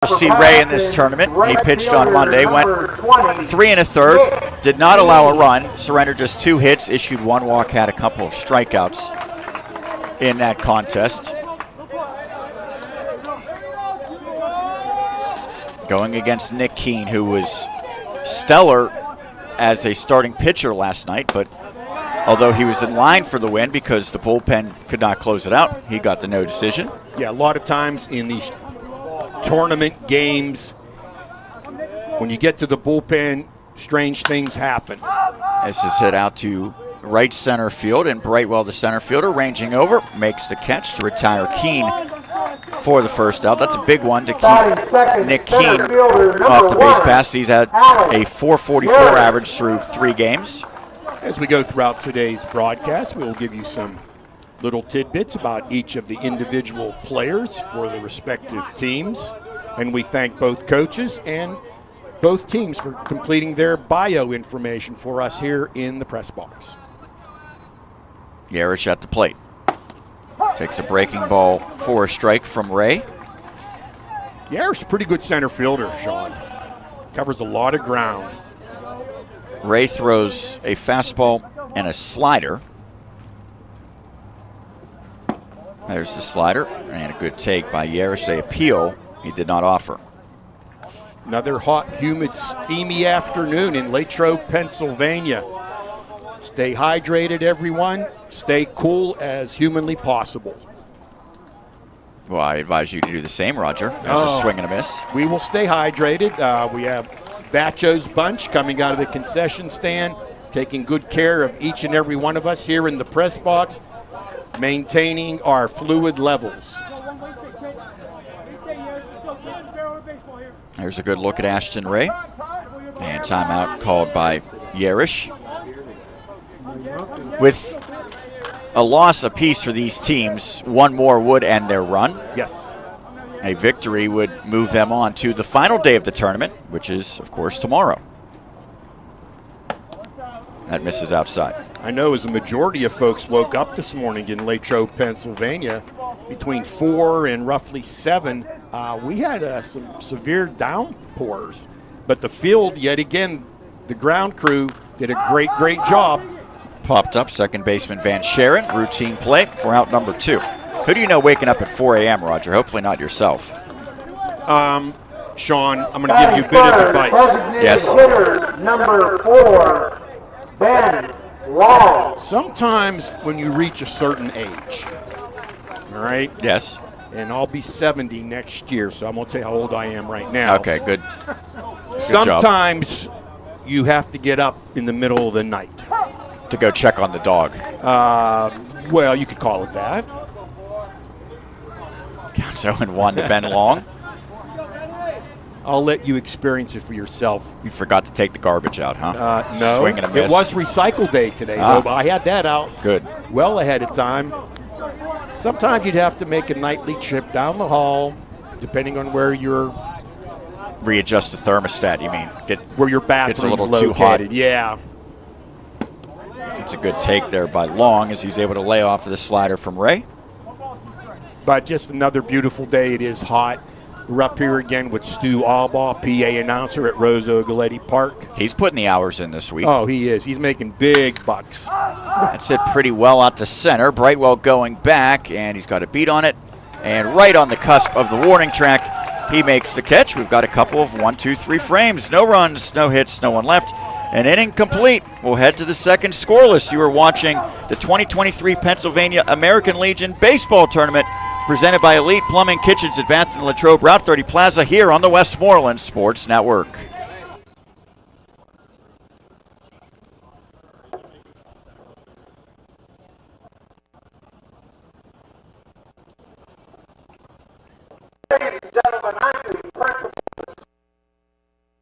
See Ray in this tournament. He pitched on Monday, went 3 1/3, did not allow a run, surrendered just 2 hits, issued 1 walk, had a couple of strikeouts in that contest. Going against Nick Keene, who was stellar as a starting pitcher last night, but although he was in line for the win because the bullpen could not close it out, he got the no decision. Yeah, a lot of times in these tournament games, when you get to the bullpen, strange things happen. This is hit out to right center field, and Brightwell, the center fielder, ranging over, makes the catch to retire Keene for the first out. That's a big one to keep Nick Keene off the base pass. He's had a .444 average through 3 games. As we go throughout today's broadcast, we will give you some little tidbits about each of the individual players for the respective teams. And we thank both coaches and both teams for completing their bio information for us here in the press box. Yarish at the plate. Takes a breaking ball for a strike from Ray. Yarish, pretty good center fielder, Sean. Covers a lot of ground. Ray throws a fastball and a slider. There's the slider, and a good take by Yarish. They appeal. He did not offer. Another hot, humid, steamy afternoon in Latrobe, Pennsylvania. Stay hydrated, everyone. Stay cool as humanly possible. Well, I advise you to do the same, Roger. There's a swing and a miss. We will stay hydrated. We have Bacho's Bunch coming out of the concession stand, taking good care of each and every one of us here in the press box, maintaining our fluid levels. There's a good look at Ashton Ray. And timeout called by Yarish. With a loss apiece for these teams, one more would end their run. Yes. A victory would move them on to the final day of the tournament, which is, of course, tomorrow. That misses outside. I know as a majority of folks woke up this morning in Latrobe, Pennsylvania, between 4 and roughly 7, we had some severe downpours. But the field, yet again, the ground crew did a great job. Popped up, second baseman Van Sharon, routine play for out number 2. Who do you know waking up at 4 a.m., Roger? Hopefully not yourself. Sean, I'm going to give you a bit of advice. Yes. Hitter number 4, Ben Long. Sometimes when you reach a certain age, all right? Yes. And I'll be 70 next year, so I'm going to tell you how old I am right now. Okay, good. Sometimes you have to get up in the middle of the night. To go check on the dog. Well, you could call it that. Counts 0-1 to Ben Long. I'll let you experience it for yourself. You forgot to take the garbage out, huh? No, Swing and a miss. It was recycle day today, though, but I had that out Good. well ahead of time. Sometimes you'd have to make a nightly trip down the hall, depending on where you're. Readjust the thermostat, you mean? Where your Gets a bathroom's little located. too hot. Yeah. It's a good take there by Long as he's able to lay off of the slider from Ray. But just another beautiful day. It is hot. We're up here again with Stu Albaugh, PA announcer at Rosa-Oglietti Park. He's putting the hours in this week. Oh, he is. He's making big bucks. That's hit pretty well out to center. Brightwell going back, and he's got a beat on it. And right on the cusp of the warning track, he makes the catch. We've got a couple of 1, 2, 3 frames. No runs, no hits, no one left. An inning complete. We'll head to the second scoreless. You are watching the 2023 Pennsylvania American Legion Baseball Tournament presented by Elite Plumbing Kitchens at Bath and Latrobe, Route 30 Plaza here on the Westmoreland Sports Network. Ladies and gentlemen, I'm the principal.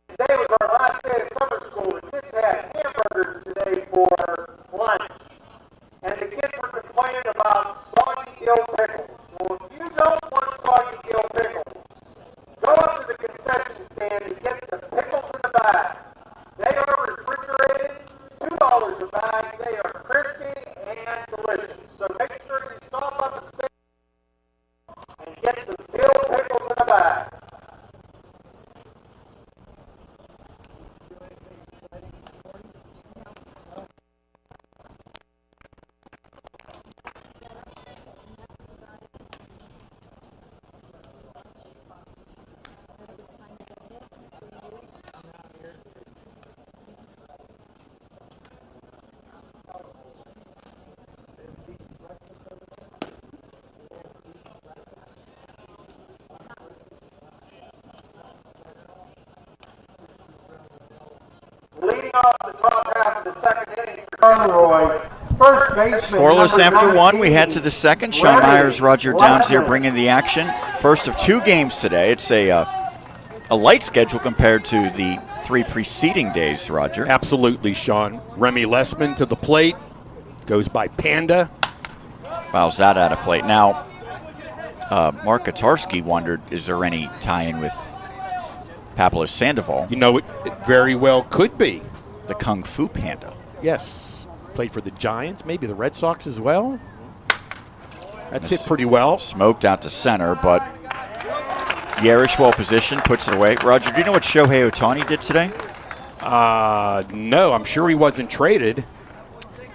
Today was our last day of summer school. The kids had hamburgers today for lunch. And the kids were complaining about soggy dill pickles. Well, if you don't want soggy dill pickles, go up to the concession stand and get the pickles in the bag. They are refrigerated, $2 a bag. They are crispy and delicious. So make sure you stop up and get some dill pickles in the bag. off the top half of the second inning for Charleroi. First baseman. Scoreless number after one. 19, We head to the second. Sean Myers, Roger Downs here bringing the action. First of 2 games today. It's a light schedule compared to the 3 preceding days, Roger. Absolutely, Sean. Remy Lessman to the plate. Goes by Panda. Fouls that out of plate. Now, Mark Katarski wondered, is there any tie-in with Pablo Sandoval? You know, it very well could be. The Kung Fu Panda. Yes. Played for the Giants, maybe the Red Sox as well. That's hit pretty well. Smoked out to center, but Yerish well positioned, puts it away. Roger, do you know what Shohei Ohtani did today? No, I'm sure he wasn't traded.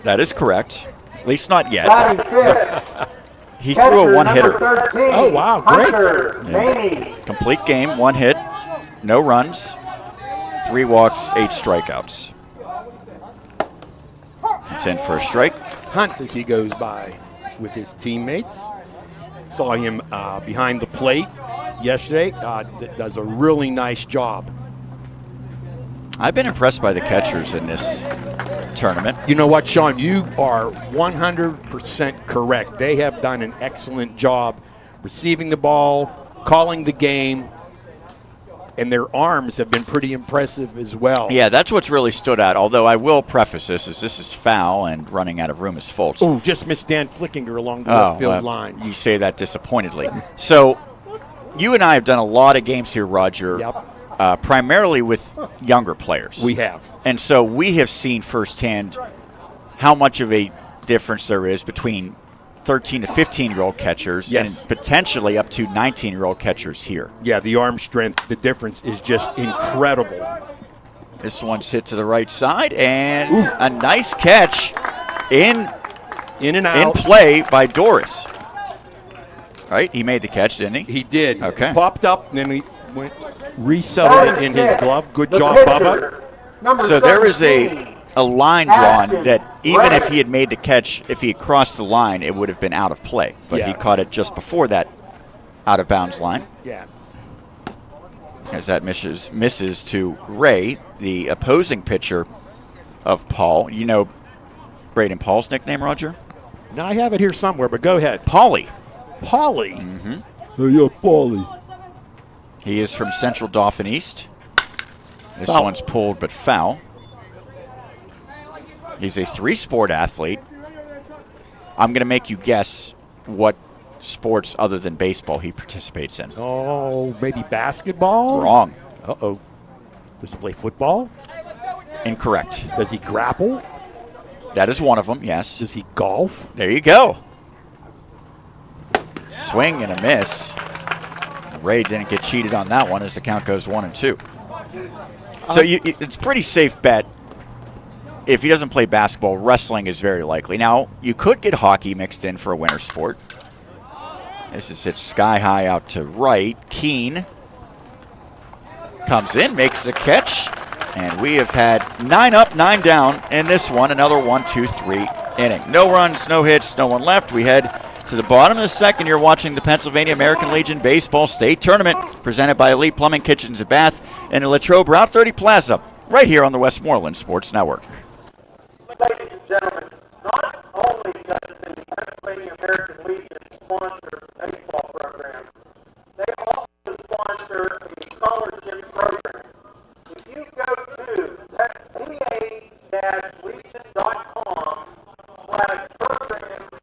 That is correct. At least not yet. Batting fifth. He threw a one-hitter. Number 13, Oh, wow, great. Hunter Maney. Complete game, 1 hit, no runs, 3 walks, 8 strikeouts. It's in for a strike. Hunt, as he goes by with his teammates. Saw him behind the plate yesterday. Does a really nice job. I've been impressed by the catchers in this tournament. You know what, Sean? You are 100% correct. They have done an excellent job receiving the ball, calling the game, and their arms have been pretty impressive as well. Yeah, that's what's really stood out, although I will preface this as this is foul and running out of room is Fultz. Oh, just missed Dan Flickinger along the left field line. You say that disappointedly. So you and I have done a lot of games here, Roger, Yep. primarily with younger players. We have. And so we have seen firsthand how much of a difference there is between 13 to 15-year-old catchers Yes. and potentially up to 19-year-old catchers here. Yeah, the arm strength, the difference is just incredible. This one's hit to the right side, and a nice catch in and out. play by Doris. Right? He made the catch, didn't he? He did. Okay. Popped up, and then he went, resettled it in his glove. Good job, Bubba. So there is a line drawn that even if he had made the catch, if he had crossed the line, it would have been out of play. But he Yeah. caught it just before that out-of-bounds line. Yeah. As that misses to Ray, the opposing pitcher of Paul. You know Braden Paul's nickname, Roger? Now I have it here somewhere, but go ahead. Paulie. Paulie. Mm-hmm. Hey, yeah, Paulie. He is from Central Dauphin East. This Foul. one's pulled but foul. He's a 3-sport athlete. I'm going to make you guess what sports other than baseball he participates in. Oh, maybe basketball? Wrong. Uh-oh. Does he play football? Incorrect. Does he grapple? That is one of them, yes. Does he golf? There you go. Swing and a miss. Ray didn't get cheated on that one as the count goes 1-2. So it's a pretty safe bet. If he doesn't play basketball, wrestling is very likely. Now, you could get hockey mixed in for a winter sport. This is hit sky high out to right. Keene comes in, makes the catch, and we have had 9 up, 9 down in this one. Another 1-2-3 inning. No runs, no hits, no one left. We head to the bottom of the second. You're watching the Pennsylvania American Legion Baseball State Tournament presented by Elite Plumbing, Kitchens, and Bath in the Latrobe Route 30 Plaza, right here on the Westmoreland Sports Network. Ladies and gentlemen, not only does the Pennsylvania American Legion sponsor baseball programs, they also sponsor a scholarship program. If you go to pa-legion.com/programs,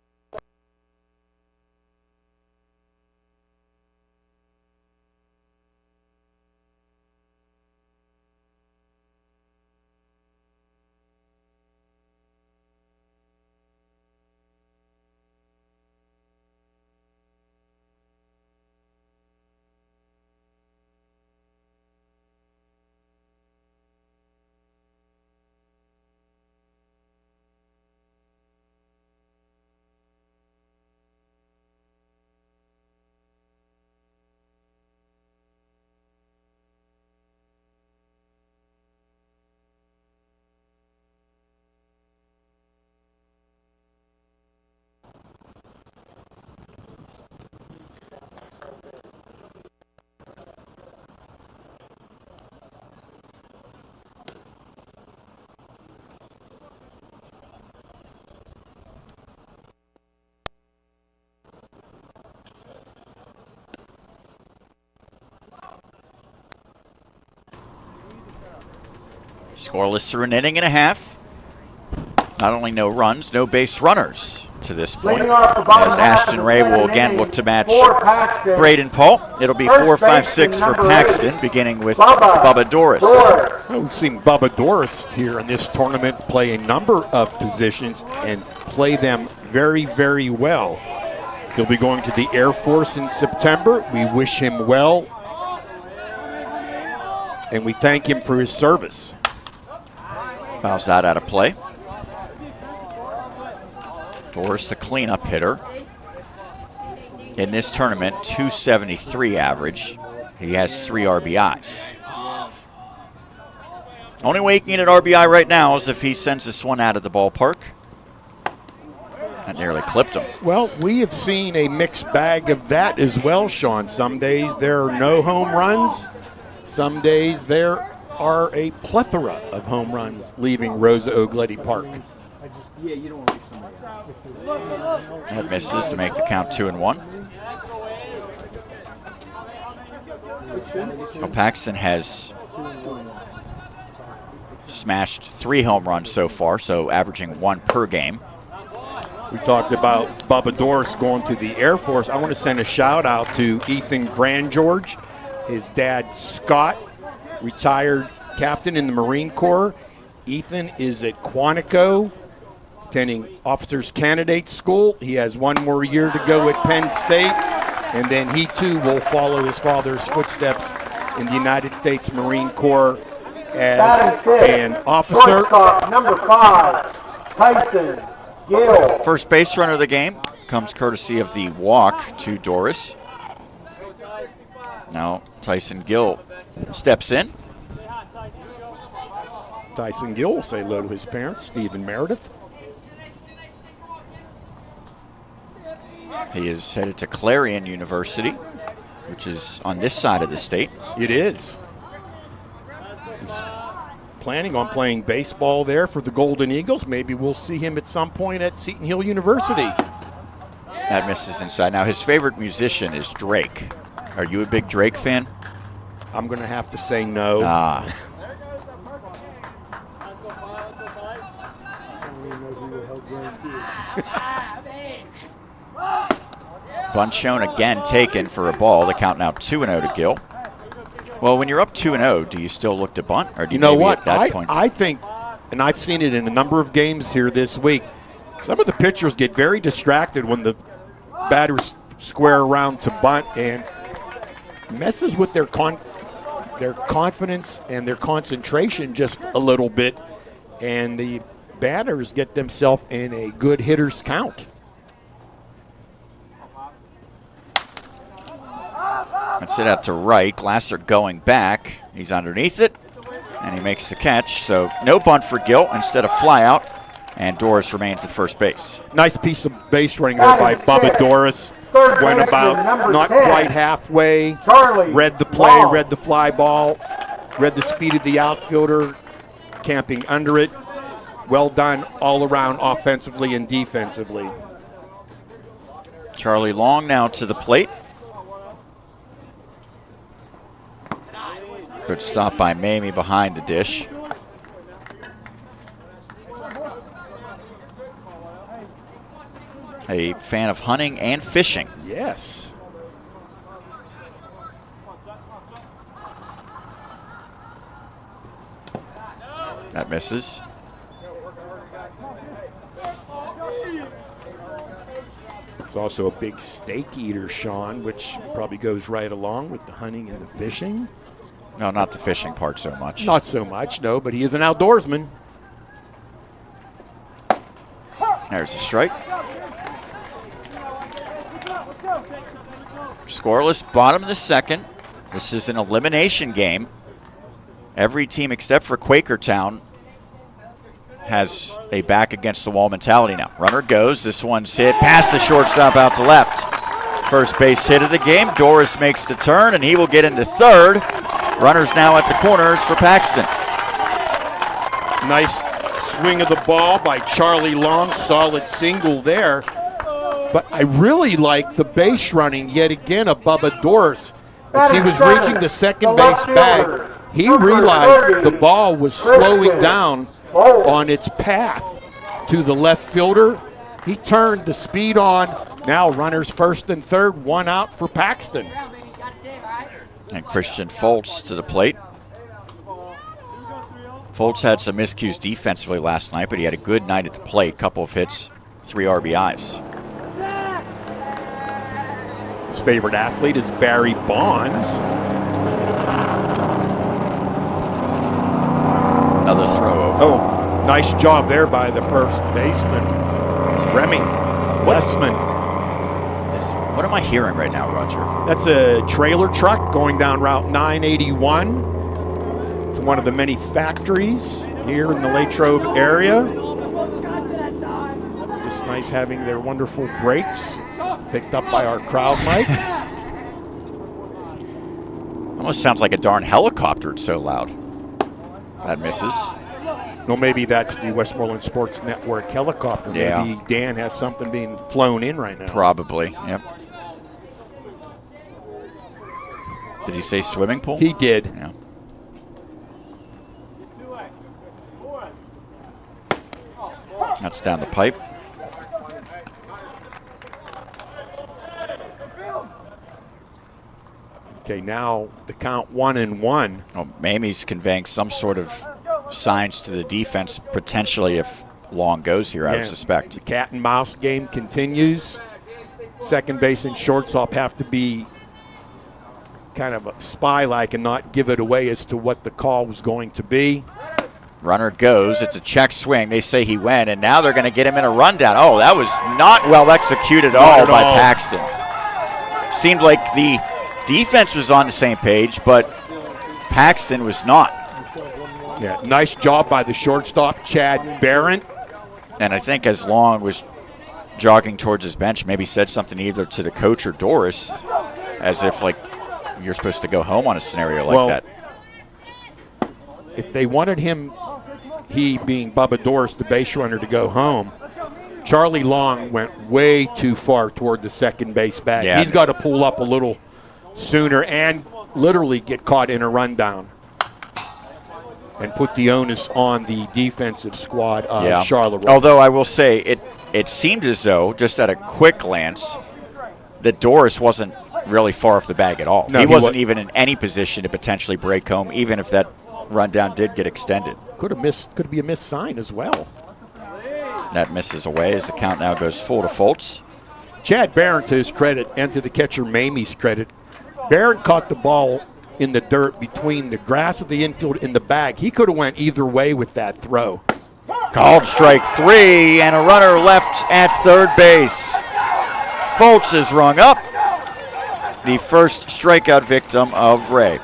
Scoreless through an inning and a half. Not only no runs, no base runners to this point, as Ashton Ray will again look to match Braden Paul. It'll be 4-5-6 for Paxton, beginning with Bubba Doris. Well, we've seen Bubba Doris here in this tournament play a number of positions and play them very, very well. He'll be going to the Air Force in September. We wish him well, and we thank him for his service. Fouls that out of play. Doris, the cleanup hitter. In this tournament, 273 average. He has 3 RBIs. Only way he can get an RBI right now is if he sends this one out of the ballpark. That nearly clipped him. Well, we have seen a mixed bag of that as well, Sean. Some days there are no home runs. Some days there are a plethora of home runs leaving Rosa-Oglietti Park. That misses to make the count 2-1. Well, Paxton has smashed 3 home runs so far, so averaging 1 per game. We talked about Bubba Doris going to the Air Force. I want to send a shout out to Ethan Grandgeorge. His dad, Scott, retired captain in the Marine Corps. Ethan is at Quantico, attending Officers Candidate School. He has 1 more year to go at Penn State, and then he too will follow his father's footsteps in the United States Marine Corps as an officer. Shortstop, number 5, Tyson Gill. First base runner of the game comes courtesy of the walk to Doris. Now Tyson Gill steps in. Tyson Gill will say hello to his parents, Steve and Meredith. He is headed to Clarion University, which is on this side of the state. It is. He's planning on playing baseball there for the Golden Eagles. Maybe we'll see him at some point at Seton Hill University. That misses inside. Now his favorite musician is Drake. Are you a big Drake fan? I'm going to have to say no. Bunt shown again, taken for a ball. The count now 2-0 to Gill. Well, when you're up 2-0, do you still look to bunt, or do you know what? At that point? I think, and I've seen it in a number of games here this week, some of the pitchers get very distracted when the batters square around to bunt and messes with their confidence and their concentration just a little bit, and the batters get themselves in a good hitter's count. Let's hit out to right. Glasser going back. He's underneath it, and he makes the catch. So no bunt for Gill, instead of fly out, and Doris remains at first base. Nice piece of base running there by Bubba Doris. Went about not quite halfway, read the play, read the fly ball, read the speed of the outfielder, camping under it. Well done all around offensively and defensively. Charlie Long now to the plate. Good stop by Mamie behind the dish. A fan of hunting and fishing. Yes. That misses. He's also a big steak eater, Sean, which probably goes right along with the hunting and the fishing. No, not the fishing part so much. Not so much, no, but he is an outdoorsman. There's a strike. Scoreless, bottom of the second. This is an elimination game. Every team except for Quakertown has a back against the wall mentality now. Runner goes. This one's hit past the shortstop out to left. First base hit of the game. Doris makes the turn, and he will get into third. Runners now at the corners for Paxton. Nice swing of the ball by Charlie Long. Solid single there. But I really like the base running yet again of Bubba Doris. As he was reaching the second base bag, He realized the ball was slowing down on its path to the left fielder. He turned the speed on. Now runners first and third, one out for Paxton. And Christian Foltz to the plate. Foltz had some miscues defensively last night, but he had a good night at the plate. Couple of hits, 3 RBIs. His favorite athlete is Barry Bonds. Another throw over. Oh, nice job there by the first baseman, Remy Westman. What am I hearing right now, Roger? That's a trailer truck going down Route 981 to one of the many factories here in the Latrobe area. Just nice having their wonderful brakes picked up by our crowd mic. Almost sounds like a darn helicopter, it's so loud. That misses. Well, maybe that's the Westmoreland Sports Network helicopter. Yeah. Maybe Dan has something being flown in right now. Probably, yep. Did he say swimming pool? He did. Yeah. That's down the pipe. Okay, now the count 1-1. Oh, Mamie's conveying some sort of signs to the defense, potentially if Long goes here, I would suspect. The cat and mouse game continues. Second base and shortstop have to be kind of spy-like and not give it away as to what the call was going to be. Runner goes. It's a check swing. They say he went, and now they're going to get him in a rundown. Oh, that was not well executed at all by Paxton. Seemed like the defense was on the same page, but Paxton was not. Yeah, nice job by the shortstop, Chad Barron. And I think as Long was jogging towards his bench, maybe said something either to the coach or Doris, as if, like, you're supposed to go home on a scenario like that. If they wanted him, he being Bubba Doris, the base runner, to go home, Charlie Long went way too far toward the second base bag. Yeah. He's got to pull up a little sooner and literally get caught in a rundown and put the onus on the defensive squad of Charleroi. Although I will say it seemed as though, just at a quick glance, that Doris wasn't really far off the bag at all. No, he wasn't even in any position to potentially break home, even if that rundown did get extended. Could be a missed sign as well. That misses away as the count now goes full to Foltz. Chad Barron, to his credit, and to the catcher Mamie's credit, Barron caught the ball in the dirt between the grass of the infield and the bag. He could have went either way with that throw. Called strike 3, and a runner left at third base. Foltz is rung up, the first strikeout victim of Ray.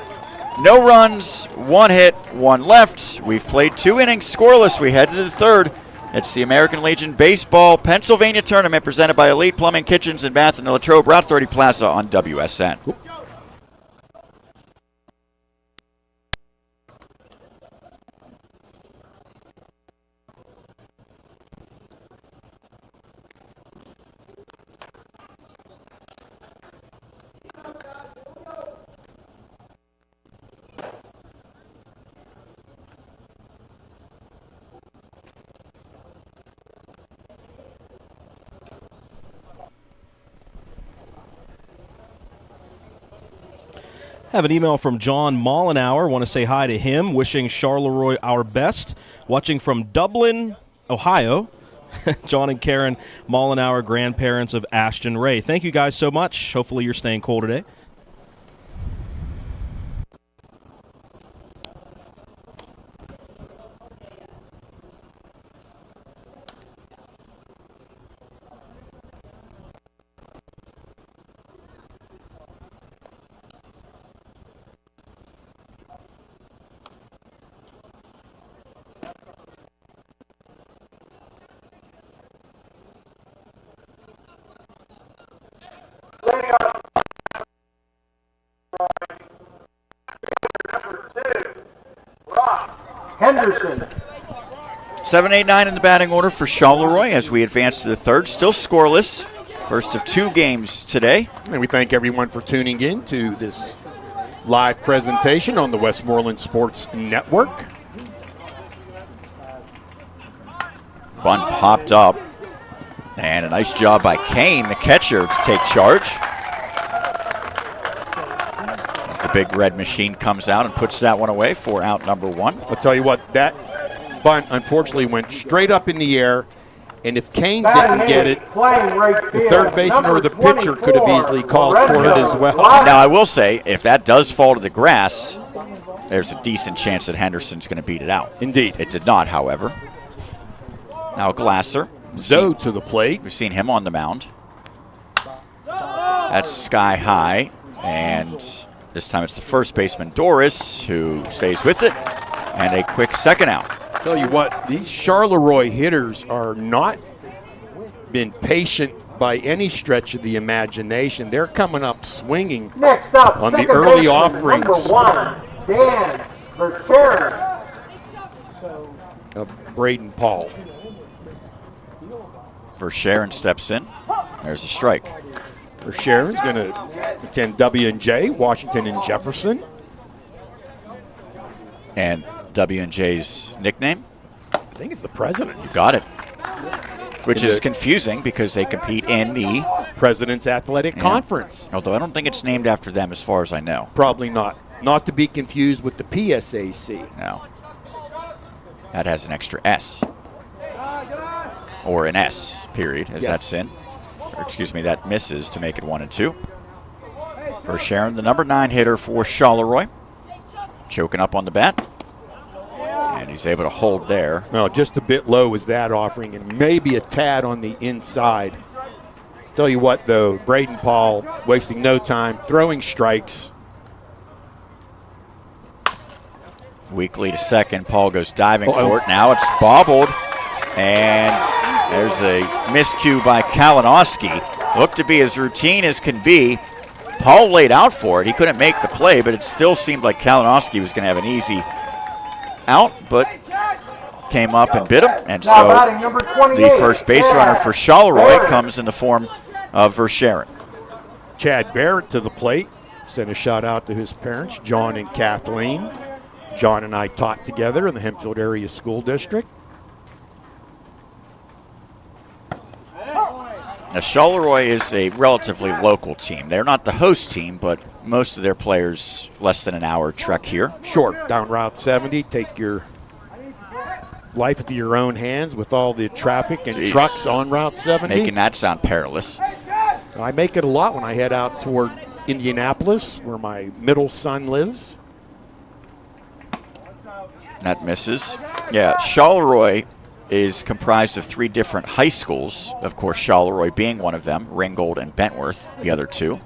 No runs, 1 hit, 1 left. We've played 2 innings scoreless. We head to the third. It's the American Legion Baseball Pennsylvania Tournament presented by Elite Plumbing, Kitchens, and Bath in the Latrobe, Route 30 Plaza on WSN. Have an email from John Mollenauer. Want to say hi to him, wishing Charleroi our best. Watching from Dublin, Ohio. John and Karen Mollenauer, grandparents of Ashton Ray. Thank you guys so much. Hopefully you're staying cool today. Henderson. 7-8-9 in the batting order for Charleroi as we advance to the third. Still scoreless. First of 2 games today. And we thank everyone for tuning in to this live presentation on the Westmoreland Sports Network. Bunt popped up. And a nice job by Kane, the catcher, to take charge. As the big red machine comes out and puts that one away for out number 1. I'll tell you what, that bunt unfortunately went straight up in the air. And if Kane didn't get it, the third baseman or the pitcher could have easily called for it as well. Now, I will say, if that does fall to the grass, there's a decent chance that Henderson's going to beat it out. Indeed. It did not, however. Now Glasser. Zoe to the plate. We've seen him on the mound. That's sky high. And this time it's the first baseman, Doris, who stays with it. And a quick second out. Tell you what, these Charleroi hitters are not been patient by any stretch of the imagination. They're coming up swinging. Next up, on the early offerings. Number 1, Dan Vercheren. Of Braden Paul. Vercheren steps in. There's a strike. Vercheren's going to attend W&J, Washington and Jefferson. And W&J's nickname? I think it's the President's. Got it. Which is confusing because they compete in the President's Athletic Conference. Although I don't think it's named after them as far as I know. Probably not. Not to be confused with the PSAC. No. That has an extra S. Or an S, period, as that's in. Or excuse me, that misses to make it 1 and 2. Vercheren, the number 9 hitter for Charleroi. Choking up on the bat. And he's able to hold there. Well, just a bit low was that offering, and maybe a tad on the inside. Tell you what, though, Braden Paul wasting no time, throwing strikes. Weakly to second. Paul goes diving for it. Now it's bobbled. And there's a miscue by Kalinowski. Looked to be as routine as can be. Paul laid out for it. He couldn't make the play, but it still seemed like Kalinowski was going to have an easy out, but came up and bit him. And so the first base runner for Charleroi comes in the form of Vercheren. Chad Barrett to the plate. Sent a shout out to his parents, John and Kathleen. John and I taught together in the Hempfield Area School District. Now, Charleroi is a relatively local team. They're not the host team, but most of their players less than an hour trek here. Sure, down Route 70, take your life into your own hands with all the traffic and trucks on Route 70. Making that sound perilous. I make it a lot when I head out toward Indianapolis, where my middle son lives. That misses. Yeah, Charleroi is comprised of 3 different high schools. Of course, Charleroi being one of them, Ringgold and Bentworth, the other 2.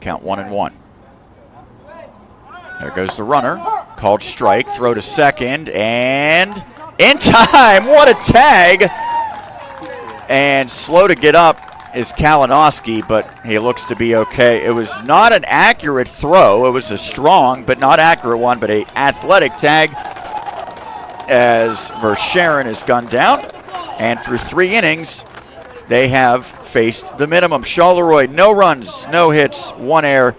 Count 1 and 1. There goes the runner. Called strike, throw to second, and in time. What a tag. And slow to get up is Kalinowski, but he looks to be okay. It was not an accurate throw. It was a strong but not accurate one, but an athletic tag as Vercheren is gunned down. And through 3 innings, they have faced the minimum. Charleroi, no runs, no hits, 1 error,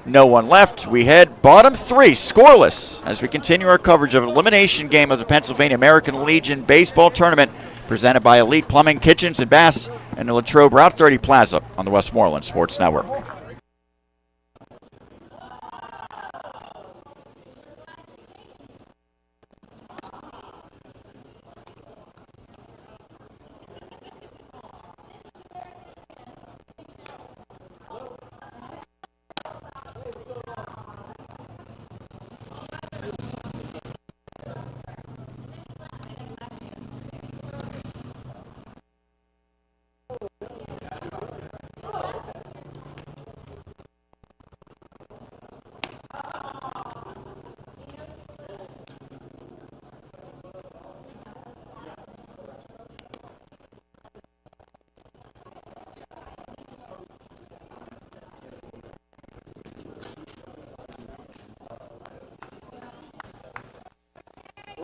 no one left. We head bottom 3, scoreless, as we continue our coverage of an elimination game of the Pennsylvania American Legion Baseball Tournament, presented by Elite Plumbing, Kitchens, and Baths, and the Latrobe Route 30 Plaza on the Westmoreland Sports Network.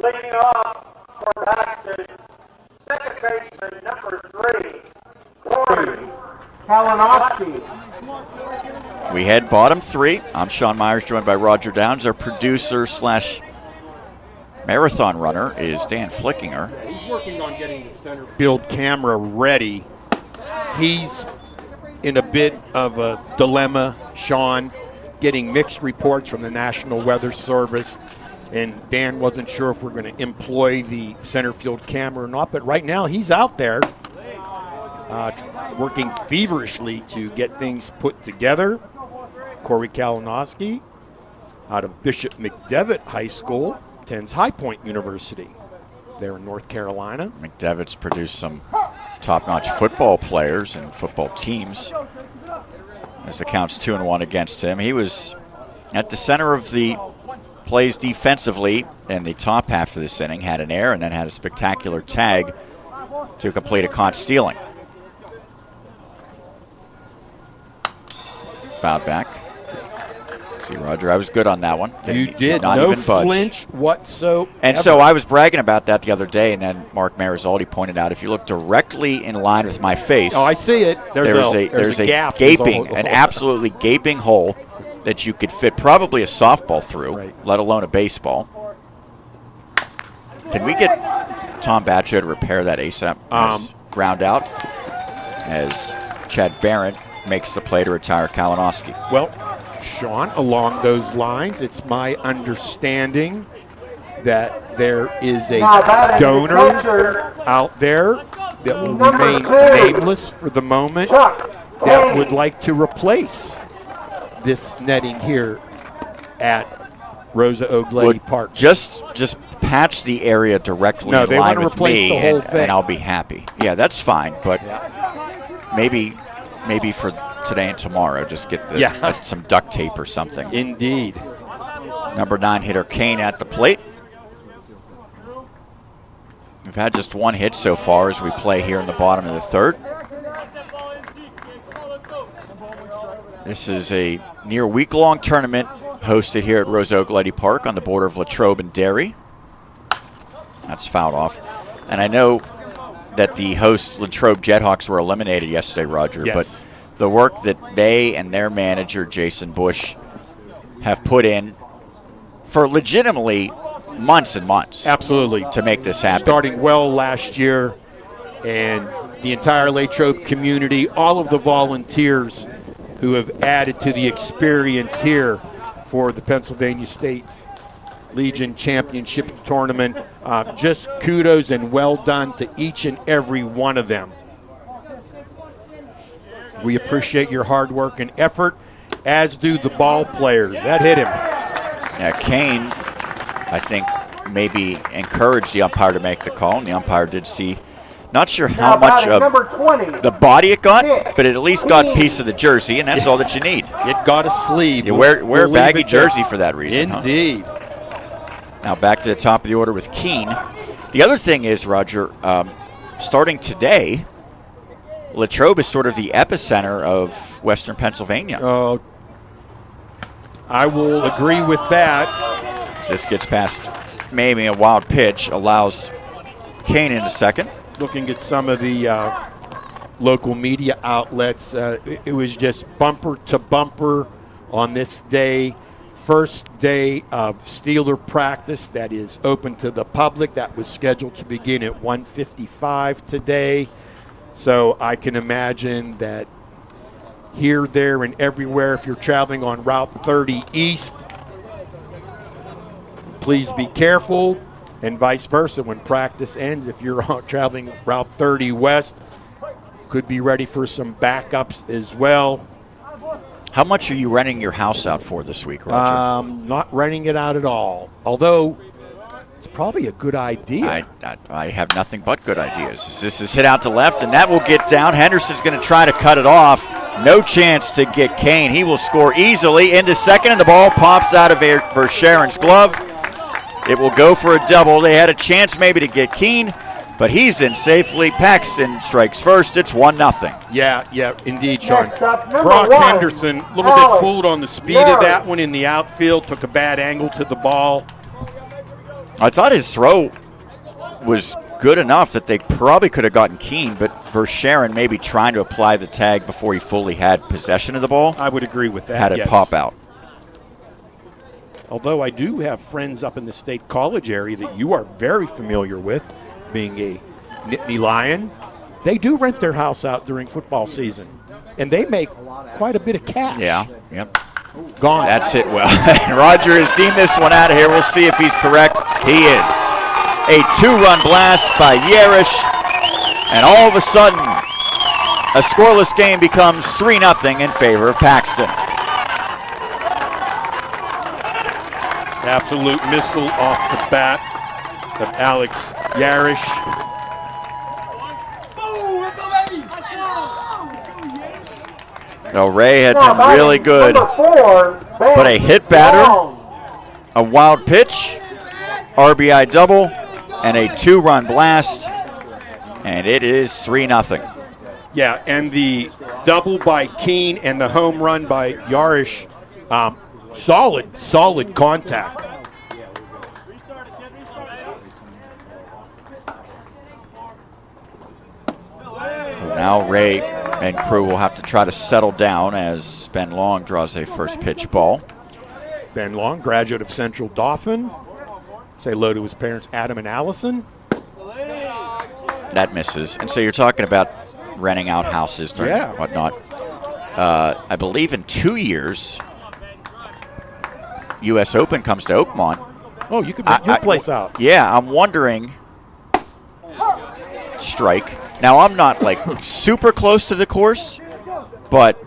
Leading off for Paxton, second baseman, number 3, Corey Kalinowski. We head bottom 3. I'm Sean Myers, joined by Roger Downs. Our producer / marathon runner is Dan Flickinger. He's working on getting the center field camera ready. He's in a bit of a dilemma, Sean, getting mixed reports from the National Weather Service. And Dan wasn't sure if we're going to employ the center field camera or not. But right now he's out there working feverishly to get things put together. Corey Kalinowski out of Bishop McDevitt High School attends High Point University there in North Carolina. McDevitt's produced some top-notch football players and football teams. As the count's 2-1 against him. He was at the center of the plays defensively in the top half of this inning, had an error and then had a spectacular tag to complete a caught stealing. Fouled back. See, Roger, I was good on that one. You did not no even budge. flinch whatsoever. And so I was bragging about that the other day, and then Mark Marizaldi pointed out, if you look directly in line with my face, Oh, I see it. There's a gap. gaping, an absolutely gaping hole that you could fit probably a softball through, Right. let alone a baseball. Can we get Tom Batcho to repair that ASAP? Ground out as Chad Barrett makes the play to retire Kalinowski. Well, Sean, along those lines, it's my understanding that there is a donor out there that will remain nameless for the moment that would like to replace this netting here at Rosa-Oglietti Park. Just patch the area directly No, in they line want to with replace me, the whole and thing. I'll be happy. Yeah, that's fine, but maybe for today and tomorrow, just get some duct tape or something. Indeed. Number 9 hitter Kane at the plate. We've had just one hit so far as we play here in the bottom of the 3rd. This is a near week-long tournament hosted here at Rosa-Oglietti Park on the border of Latrobe and Derry. That's fouled off. And I know that the host Latrobe Jethawks were eliminated yesterday, Roger, Yes. but the work that they and their manager, Jason Bush, have put in for legitimately months and months. Absolutely. To make this happen. Starting well last year, and the entire Latrobe community, all of the volunteers who have added to the experience here for the Pennsylvania State Legion Championship Tournament. Just kudos and well done to each and every one of them. We appreciate your hard work and effort, as do the ball players. That hit him. Yeah, Kane, I think, maybe encouraged the umpire to make the call, and the umpire did see, not sure how much of the body it got, but it at least got a piece of the jersey, and that's all that you need. It got a sleeve. You wear a baggy jersey for that reason. Indeed. Huh? Now back to the top of the order with Keene. The other thing is, Roger, starting today, Latrobe is sort of the epicenter of Western Pennsylvania. I will agree with that. This gets past maybe a wild pitch, allows Kane into second. Looking at some of the local media outlets, it was just bumper to bumper on this day. First day of Steeler practice that is open to the public. That was scheduled to begin at 1:55 today. So I can imagine that here, there, and everywhere, if you're traveling on Route 30 East, please be careful, and vice versa when practice ends. If you're traveling Route 30 West, could be ready for some backups as well. How much are you renting your house out for this week, Roger? Not renting it out at all, although it's probably a good idea. I have nothing but good ideas. This is hit out to left, and that will get down. Henderson's going to try to cut it off. No chance to get Kane. He will score easily into second, and the ball pops out of Verscharen's glove. It will go for a double. They had a chance maybe to get Keene, but he's in safely. Paxton strikes first. It's 1-0. Yeah, indeed, Sean. Next up, number Brock 1, Henderson, a little bit fooled on the speed of that one in the outfield, took a bad angle to the ball. I thought his throw was good enough that they probably could have gotten Keene, but Verscharen maybe trying to apply the tag before he fully had possession of the ball. I would agree with that. Had it pop out. Although I do have friends up in the State College area that you are very familiar with, being a Nittany Lion. They do rent their house out during football season, and they make quite a bit of cash. Yeah, yep. Gone. That's it well. Roger has deemed this one out of here. We'll see if he's correct. He is. A 2-run blast by Yarish, and all of a sudden, a scoreless game becomes 3-0 in favor of Paxton. Absolute missile off the bat of Alex Yarish. Well, Ray had been really good, but a hit batter, a wild pitch, RBI double, and a 2-run blast, and it is 3-0. Yeah, and the double by Keene and the home run by Yarish, solid contact. Now Ray and crew will have to try to settle down as Ben Long draws a first pitch ball. Ben Long, graduate of Central Dauphin. Say hello to his parents, Adam and Allison. That misses. And so you're talking about renting out houses during whatnot. I believe in 2 years, U.S. Open comes to Oakmont. Oh, you could rent your place out. Yeah, I'm wondering. Strike. Now, I'm not like super close to the course, but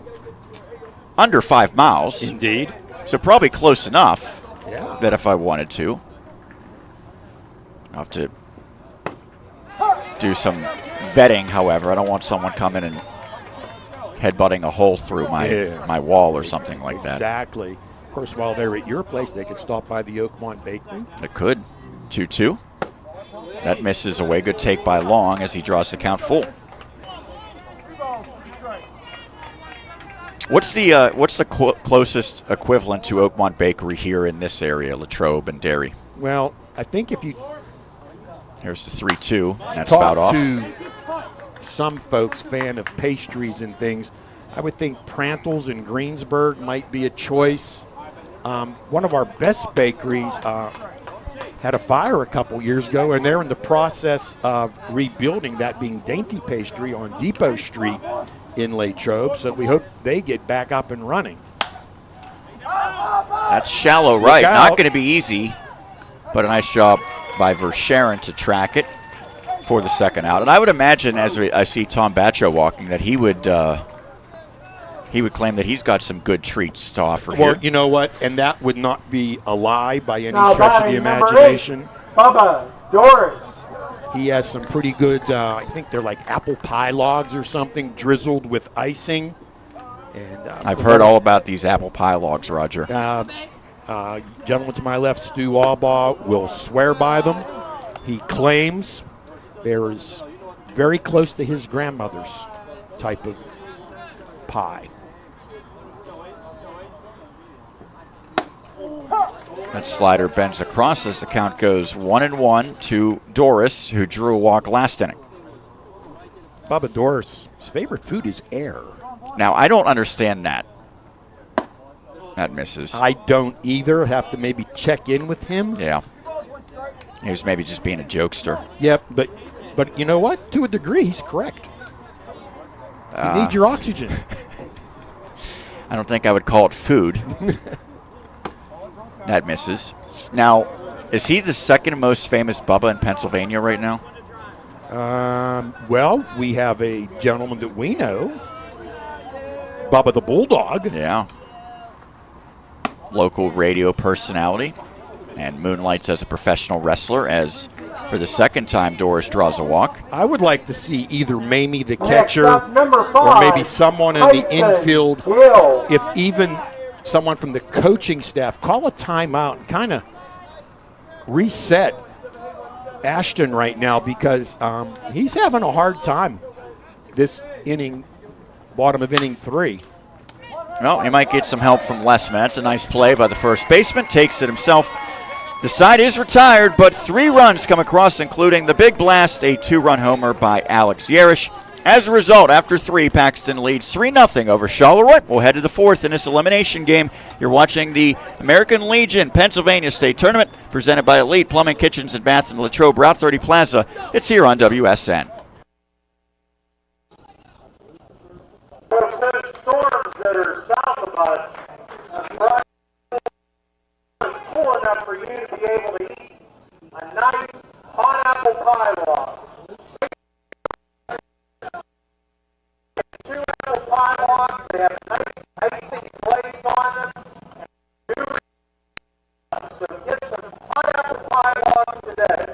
under 5 miles. Indeed. So probably close enough Yeah. that if I wanted to, I'll have to do some vetting, however. I don't want someone coming and headbutting a hole through my wall or something like that. Exactly. Of course, while they're at your place, they could stop by the Oakmont Bakery. It could. 2-2. That misses away. Good take by Long as he draws the count full. What's the closest equivalent to Oakmont Bakery here in this area, Latrobe and Derry? Well, I think if you Here's the 3-2. That's talk fouled off. to some folks, fan of pastries and things, I would think Prantles in Greensburg might be a choice. One of our best bakeries had a fire a couple years ago, and they're in the process of rebuilding that, being Dainty Pastry on Depot Street in Latrobe, so we hope they get back up and running. That's shallow right. Not going to be easy, but a nice job by Verscharen to track it for the second out. And I would imagine, as I see Tom Batcho walking, that he would claim that he's got some good treats to offer here. Well, you know what? And that would not be a lie by any stretch of the imagination. Bubba Doris. He has some pretty good, I think they're like apple pie logs or something, drizzled with icing. And I've heard all about these apple pie logs, Roger. Gentleman to my left, Stu Albaugh, will swear by them. He claims there is very close to his grandmother's type of pie. That slider bends across as the count goes 1-1 to Doris, who drew a walk last inning. Bubba Doris' favorite food is air. Now, I don't understand that. That misses. I don't either. Have to maybe check in with him. Yeah. He was maybe just being a jokester. Yep, but you know what? To a degree, he's correct. You need your oxygen. I don't think I would call it food. That misses. Now, is he the second most famous Bubba in Pennsylvania right now? Well, we have a gentleman that we know, Bubba the Bulldog. Yeah. Local radio personality and moonlights as a professional wrestler, as for the second time Doris draws a walk. I would like to see either Mamie the catcher up, number 5, or maybe someone in the Paxton infield, Hill. if even someone from the coaching staff, call a timeout and kind of reset Ashton right now, because he's having a hard time this inning, bottom of inning 3. Well, he might get some help from Lessman. That's a nice play by the first baseman. Takes it himself. The side is retired, but 3 runs come across, including the big blast, a 2-run homer by Alex Yerish. As a result, after 3, Paxton leads 3-0 over Charleroi. We'll head to the 4th in this elimination game. You're watching the American Legion Pennsylvania State Tournament, presented by Elite Plumbing, Kitchens, and Bath in Latrobe, Route 30 Plaza. It's here on WSN. Those storms that are south of us are cool enough for you to be able to eat a nice hot apple pie log. 2 apple pie logs, they have nice icing glaze on them, and 2 so get some hot apple pie logs today.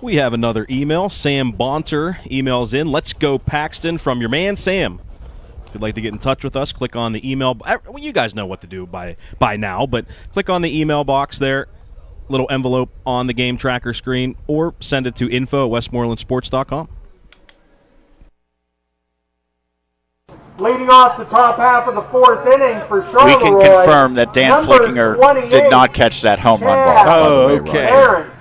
We have another email. Sam Bonter emails in. Let's go Paxton from your man Sam. If you'd like to get in touch with us, click on the email. Well, you guys know what to do by now, but click on the email box there, little envelope on the game tracker screen, or send it to info@westmorelandsports.com. Leading off the top half of the 4th inning for Charleroi. We can confirm that Dan Flickinger did not catch that home run ball. Oh, okay. Aaron.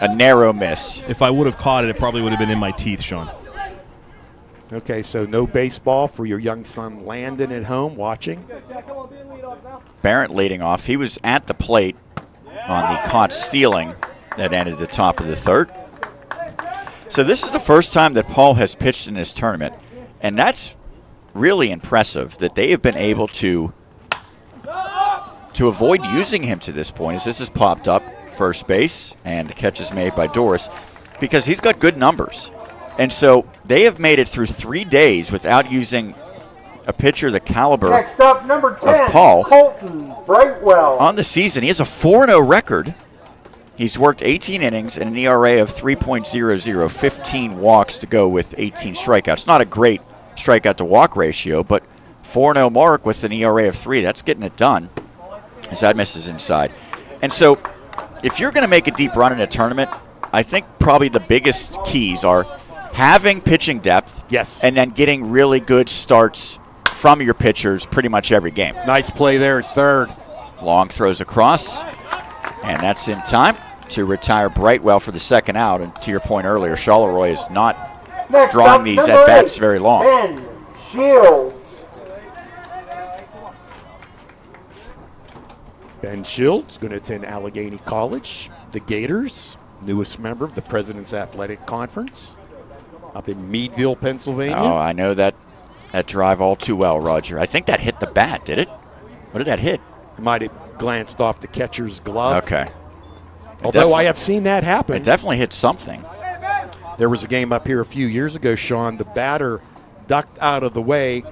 A narrow miss. If I would have caught it, it probably would have been in my teeth, Sean. Okay, so no baseball for your young son Landon at home watching. Barrett leading off. He was at the plate on the caught stealing that ended the top of the 3rd. So this is the first time that Paul has pitched in this tournament, and that's really impressive that they have been able to avoid using him to this point, as this has popped up first base and the catch is made by Doris, because he's got good numbers. And so they have made it through 3 days without using a pitcher the caliber Next up, number 10, of Paul. Colton Brightwell. On the season, he has a 4-0 record. He's worked 18 innings and an ERA of 3.00, 15 walks to go with 18 strikeouts. Not a great strikeout to walk ratio, but 4-0 mark with an ERA of 3. That's getting it done as that misses inside. And so if you're going to make a deep run in a tournament, I think probably the biggest keys are having pitching depth, yes, and then getting really good starts from your pitchers pretty much every game. Nice play there at 3rd. Long throws across, and that's in time to retire Brightwell for the 2nd out. And to your point earlier, Charleroi is not Next drawing up, these number at-bats 8, very long. Ben Shields. Ben Shields going to attend Allegheny College. The Gators, newest member of the President's Athletic Conference, up in Meadville, Pennsylvania. Oh, I know that drive all too well, Roger. I think that hit the bat, did it? What did that hit? It might have glanced off the catcher's glove. Okay. Although I have seen that happen. It definitely hit something. There was a game up here a few years ago, Sean. The batter ducked out of the way.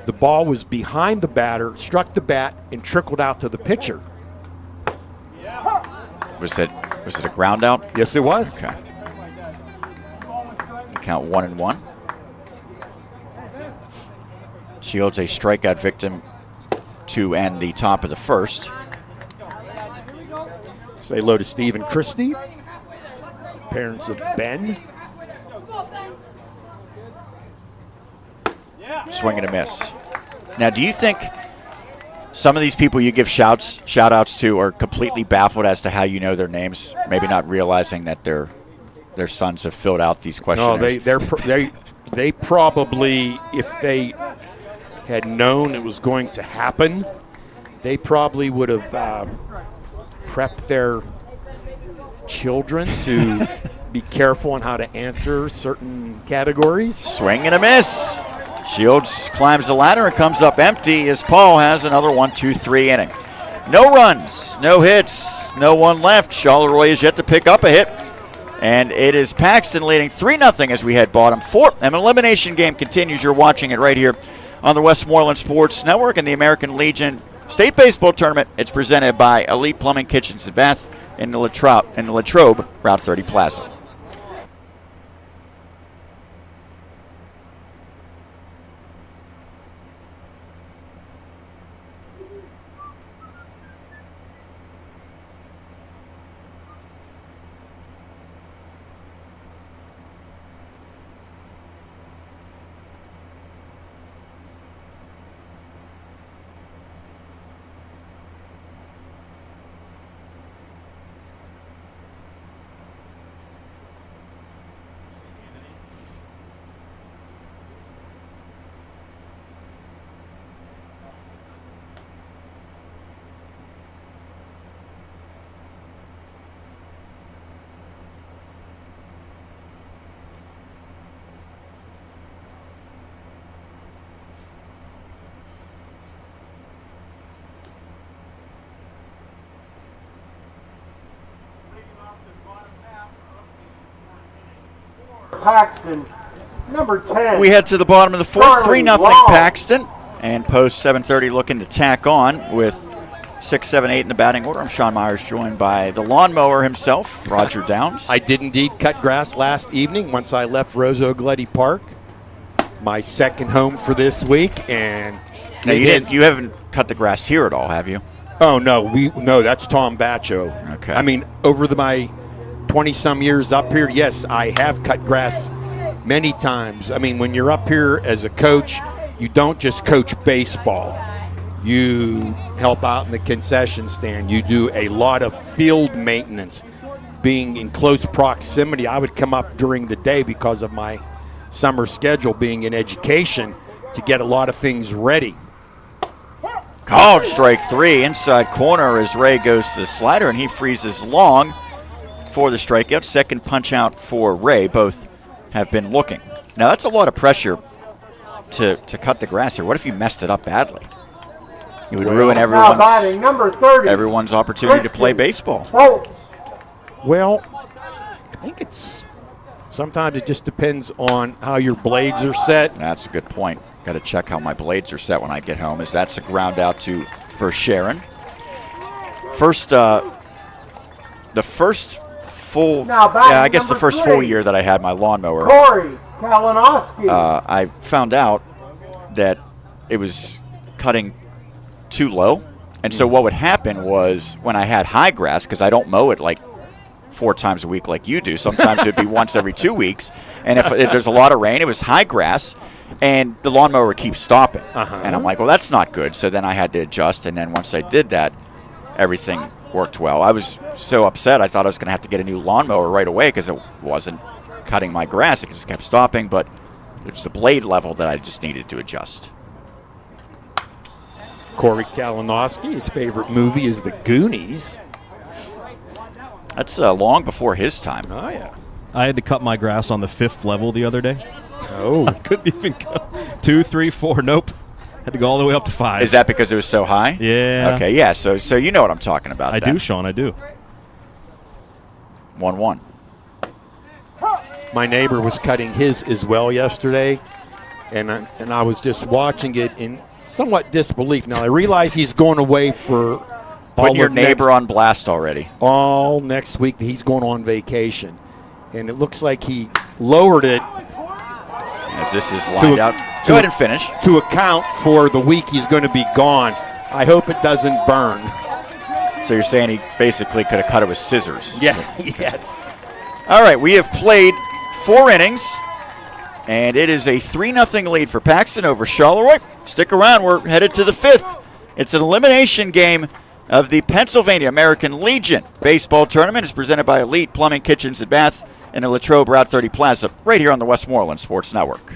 The ball was behind the batter, struck the bat, and trickled out to the pitcher. Was it a ground out? Yes, it was. Okay. Count 1-1. Shields a strikeout victim to end the top of the 1st. Say hello to Steve and Christy, parents of Ben. Swing and a miss. Now, do you think some of these people you give shout-outs to are completely baffled as to how you know their names, maybe not realizing that their sons have filled out these questionnaires? No, they probably, if they had known it was going to happen, they probably would have prepped their children to be careful on how to answer certain categories. Swing and a miss. Shields climbs the ladder and comes up empty as Paul has another 1-2-3 inning. No runs, no hits, no one left. Charleroi is yet to pick up a hit. And it is Paxton leading 3-0 as we head bottom 4. An elimination game continues. You're watching it right here on the Westmoreland Sports Network and the American Legion State Baseball Tournament. It's presented by Elite Plumbing, Kitchens, and Bath in the Latrobe, Route 30 Plaza. Paxton, number 10. We head to the bottom of the fourth, 3-0 Paxton. And post 7:30 looking to tack on with 6, 7, 8 in the batting order. I'm Sean Myers, joined by the lawnmower himself, Roger Downs. I did indeed cut grass last evening once I left Rosa-Oglietti Park, my second home for this week. And now you haven't cut the grass here at all, have you? Oh, no, that's Tom Bacho. Okay. I mean, over my 20-some years up here, yes, I have cut grass many times. I mean, when you're up here as a coach, you don't just coach baseball. You help out in the concession stand. You do a lot of field maintenance. Being in close proximity, I would come up during the day because of my summer schedule being in education to get a lot of things ready. Called strike 3, inside corner as Ray goes to the slider, and he freezes long for the strikeout. Second punch out for Ray. Both have been looking. Now that's a lot of pressure to cut the grass here. What if you messed it up badly? You would ruin everyone's opportunity to play baseball. Well, I think sometimes it just depends on how your blades are set. That's a good point. Got to check how my blades are set when I get home, as that's a ground out for Sharon. The first full year that I had my lawnmower, Corey Kalinowski. I found out that it was cutting too low. And so what would happen was when I had high grass, because I don't mow it like 4 times a week like you do, sometimes it would be once every 2 weeks. And if there's a lot of rain, it was high grass, and the lawnmower would keep stopping. And I'm like, well, that's not good. So then I had to adjust. And then once I did that, everything worked well. I was so upset. I thought I was going to have to get a new lawnmower right away because it wasn't cutting my grass. It just kept stopping. But it's the blade level that I just needed to adjust. Corey Kalinowski, his favorite movie is The Goonies. That's long before his time. Oh, yeah. I had to cut my grass on the 5th level the other day. Oh. I couldn't even go 2, 3, 4. Nope. Had to go all the way up to 5. Is that because it was so high? Yeah. Okay, yeah. So you know what I'm talking about. I do, Sean. I do. 1-1. My neighbor was cutting his as well yesterday, and I was just watching it in somewhat disbelief. Now, I realize he's going away for putting your neighbor on blast already. All next week. He's going on vacation, and it looks like he lowered it. As this is lined out. Go ahead and finish. To account for the week he's going to be gone. I hope it doesn't burn. So you're saying he basically could have cut it with scissors? Yeah, yes. All right, we have played 4 innings, and it is a 3-0 lead for Paxton over Charleroi. Stick around. We're headed to the 5th. It's an elimination game of the Pennsylvania American Legion Baseball Tournament. It's presented by Elite Plumbing, Kitchens, and Bath in the Latrobe, Route 30 Plaza, right here on the Westmoreland Sports Network.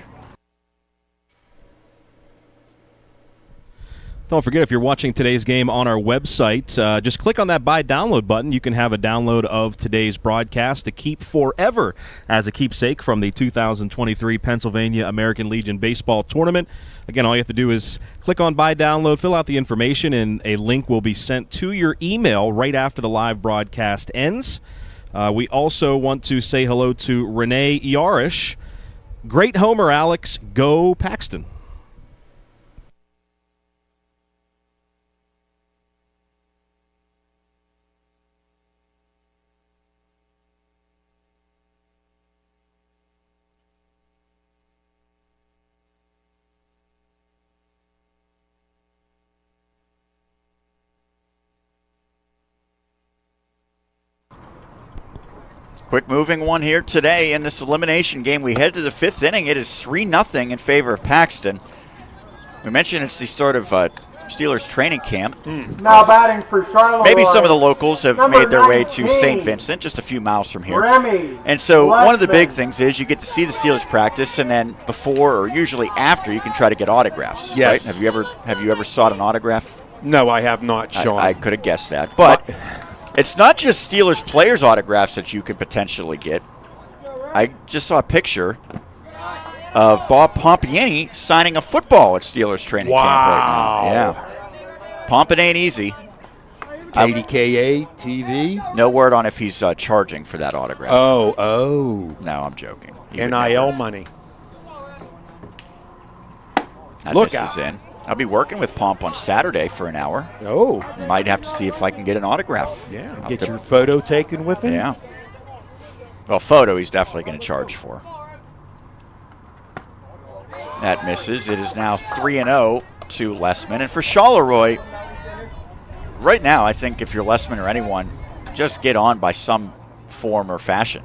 Don't forget, if you're watching today's game on our website, just click on that Buy Download button. You can have a download of today's broadcast to keep forever as a keepsake from the 2023 Pennsylvania American Legion Baseball Tournament. Again, all you have to do is click on Buy Download, fill out the information, and a link will be sent to your email right after the live broadcast ends. We also want to say hello to Renee Yarish. Great homer, Alex. Go Paxton. Quick moving one here today in this elimination game. We head to the 5th inning. It is 3-0 in favor of Paxton. We mentioned it's the start of Steelers training camp. Now batting for Charleroi. Maybe some of the locals have Number made their way to 19, St. Vincent, just a few miles from here. Remy And so one of the big Lessman. things is you get to see the Steelers practice, and then before or usually after, you can try to get autographs. Yes. Right? Have you ever sought an autograph? No, I have not, Sean. I could have guessed that. But it's not just Steelers players' autographs that you could potentially get. I just saw a picture of Bob Pompiani signing a football at Steelers training camp right now. Yeah. Pomp, it ain't easy. KDKA TV. No word on if he's charging for that autograph. Oh. No, I'm joking. He would NIL never. money. That Look misses out. in. I'll be working with Pomp on Saturday for an hour. Oh. Might have to see if I can get an autograph. Yeah. I'll Get have your to- photo taken with him. Yeah. Well, photo he's definitely going to charge for. That misses. It is now 3-0 to Lessman. And for Charleroi, right now, I think if you're Lessman or anyone, just get on by some form or fashion.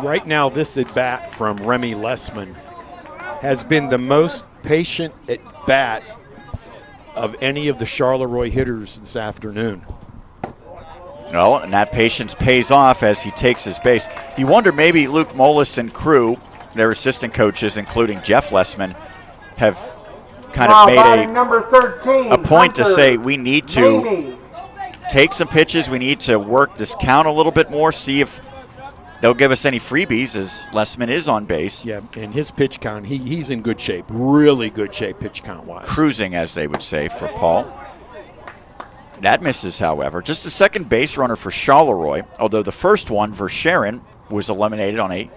Right now, this at bat from Remy Lessman has been the most patient at bat of any of the Charleroi hitters this afternoon. No, and that patience pays off as he takes his base. You wonder maybe Luke Molis and crew, their assistant coaches, including Jeff Lessman, have kind Now of batting made number 13, a point to Hunter say we need to Mamie. take some pitches. We need to work this count a little bit more, see if they'll give us any freebies as Lessman is on base. Yeah, and his pitch count, he's in good shape, really good shape pitch count-wise. Cruising, as they would say, for Paul. That misses, however. Just a second base runner for Charleroi, although the first one, Verschaeren, was eliminated on a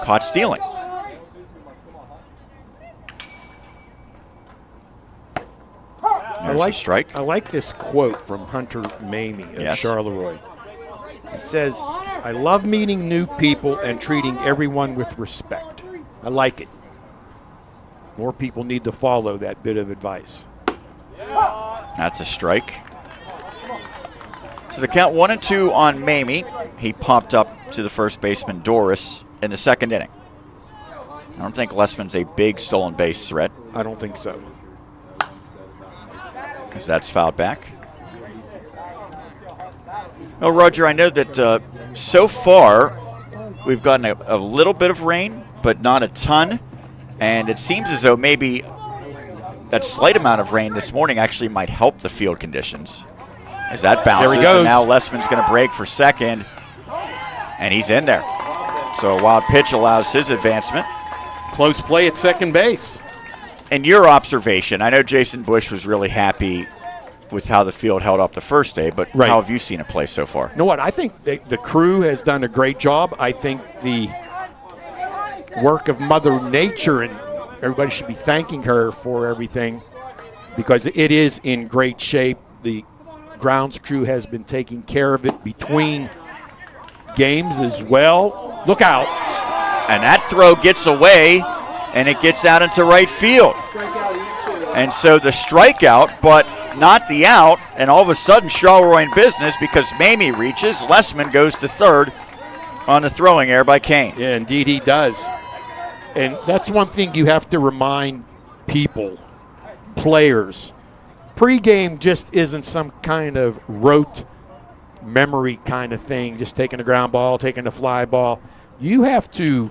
caught stealing. There's a strike. I like this quote from Hunter Mamie of Yes. Charleroi. He says, "I love meeting new people and treating everyone with respect." I like it. More people need to follow that bit of advice. That's a strike. So the count 1-2 on Mamie. He popped up to the first baseman Doris in the second inning. I don't think Lessman's a big stolen base threat, I don't think so. as that's fouled back. Well, Roger, I know that so far we've gotten a little bit of rain, but not a ton. And it seems as though maybe that slight amount of rain this morning actually might help the field conditions. As that bounces, There he goes. and now Lessman's going to break for second, and he's in there. So a wild pitch allows his advancement. Close play at second base. And your observation, I know Jason Bush was really happy with how the field held up the first day, but Right. how have you seen it play so far? You know what? I think the crew has done a great job. I think the work of Mother Nature, and everybody should be thanking her for everything because it is in great shape. The grounds crew has been taking care of it between games as well. Look out. And that throw gets away, and it gets out into right field. And so the strikeout, but not the out, and all of a sudden Charleroi in business because Mamie reaches. Lessman goes to third on the throwing error by Kane. Yeah, indeed he does. And that's one thing you have to remind people, players. Pre-game just isn't some kind of rote memory kind of thing, just taking a ground ball, taking a fly ball. You have to,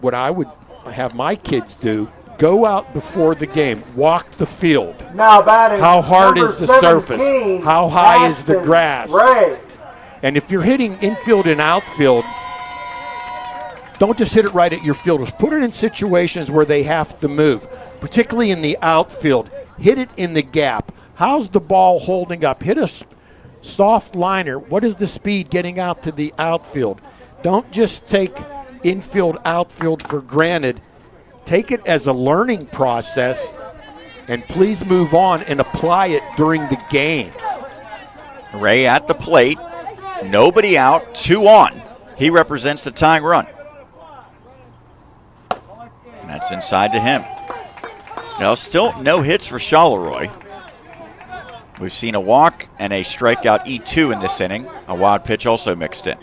what I would have my kids do, go out before the game, walk the field. Now batting How hard number is the surface? 17, How high is the Paxton grass? Ray. And if you're hitting infield and outfield, don't just hit it right at your fielders. Put it in situations where they have to move, particularly in the outfield. Hit it in the gap. How's the ball holding up? Hit a soft liner. What is the speed getting out to the outfield? Don't just take infield, outfield for granted. Take it as a learning process, and please move on and apply it during the game. Ray at the plate. Nobody out, 2 on. He represents the tying run. And that's inside to him. Now, still no hits for Charleroi. We've seen a walk and a strikeout E2 in this inning. A wild pitch also mixed in.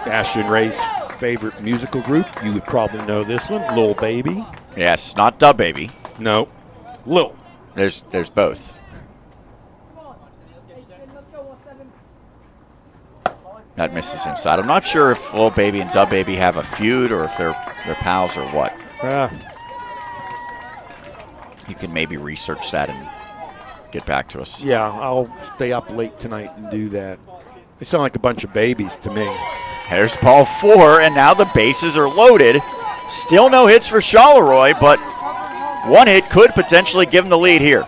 Ashton Ray's favorite musical group. You would probably know this one, Lil Baby. Yes, not Da Baby. No, Lil. There's both. That misses inside. I'm not sure if Lil Baby and Da Baby have a feud or if they're pals or what. You can maybe research that and get back to us. Yeah, I'll stay up late tonight and do that. They sound like a bunch of babies to me. There's ball 4, and now the bases are loaded. Still no hits for Charleroi, but one hit could potentially give them the lead here.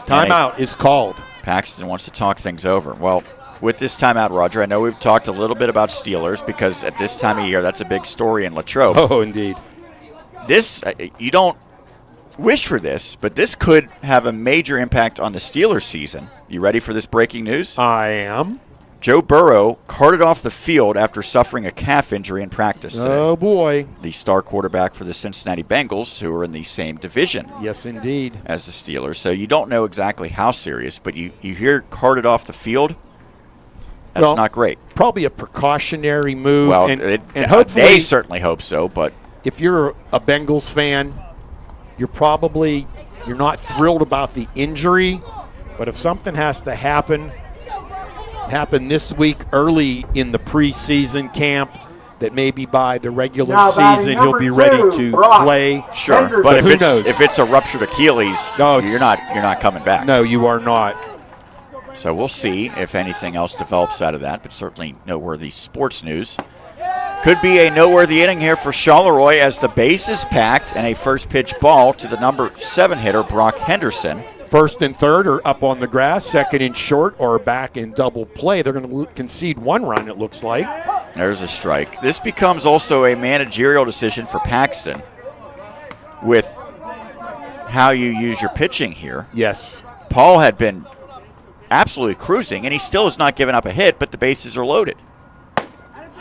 Timeout is called. Paxton wants to talk things over. Well, with this timeout, Roger, I know we've talked a little bit about Steelers because at this time of year, that's a big story in Latrobe. Oh, indeed. This, you don't wish for this, but this could have a major impact on the Steelers season. You ready for this breaking news? I am. Joe Burrow carted off the field after suffering a calf injury in practice today. Oh, boy. The star quarterback for the Cincinnati Bengals, who are in the same division. Yes, indeed. As the Steelers. So you don't know exactly how serious, but you hear carted off the field. That's not great. Probably a precautionary move. Well, and hopefully, they certainly hope so, but if you're a Bengals fan, you're not thrilled about the injury, but if something has to happen this week early in the preseason camp, that maybe by the regular season he'll be ready to play. Sure, but if it's a ruptured Achilles, you're not coming back. No, you are not. So we'll see if anything else develops out of that, but certainly noteworthy sports news. Could be a noteworthy inning here for Charleroi as the base is packed and a first pitch ball to the number 7 hitter, Brock Henderson. First and third are up on the grass, second and short or back in double play. They're going to concede 1 run, it looks like. There's a strike. This becomes also a managerial decision for Paxton with how you use your pitching here. Yes. Paul had been absolutely cruising, and he still has not given up a hit, but the bases are loaded.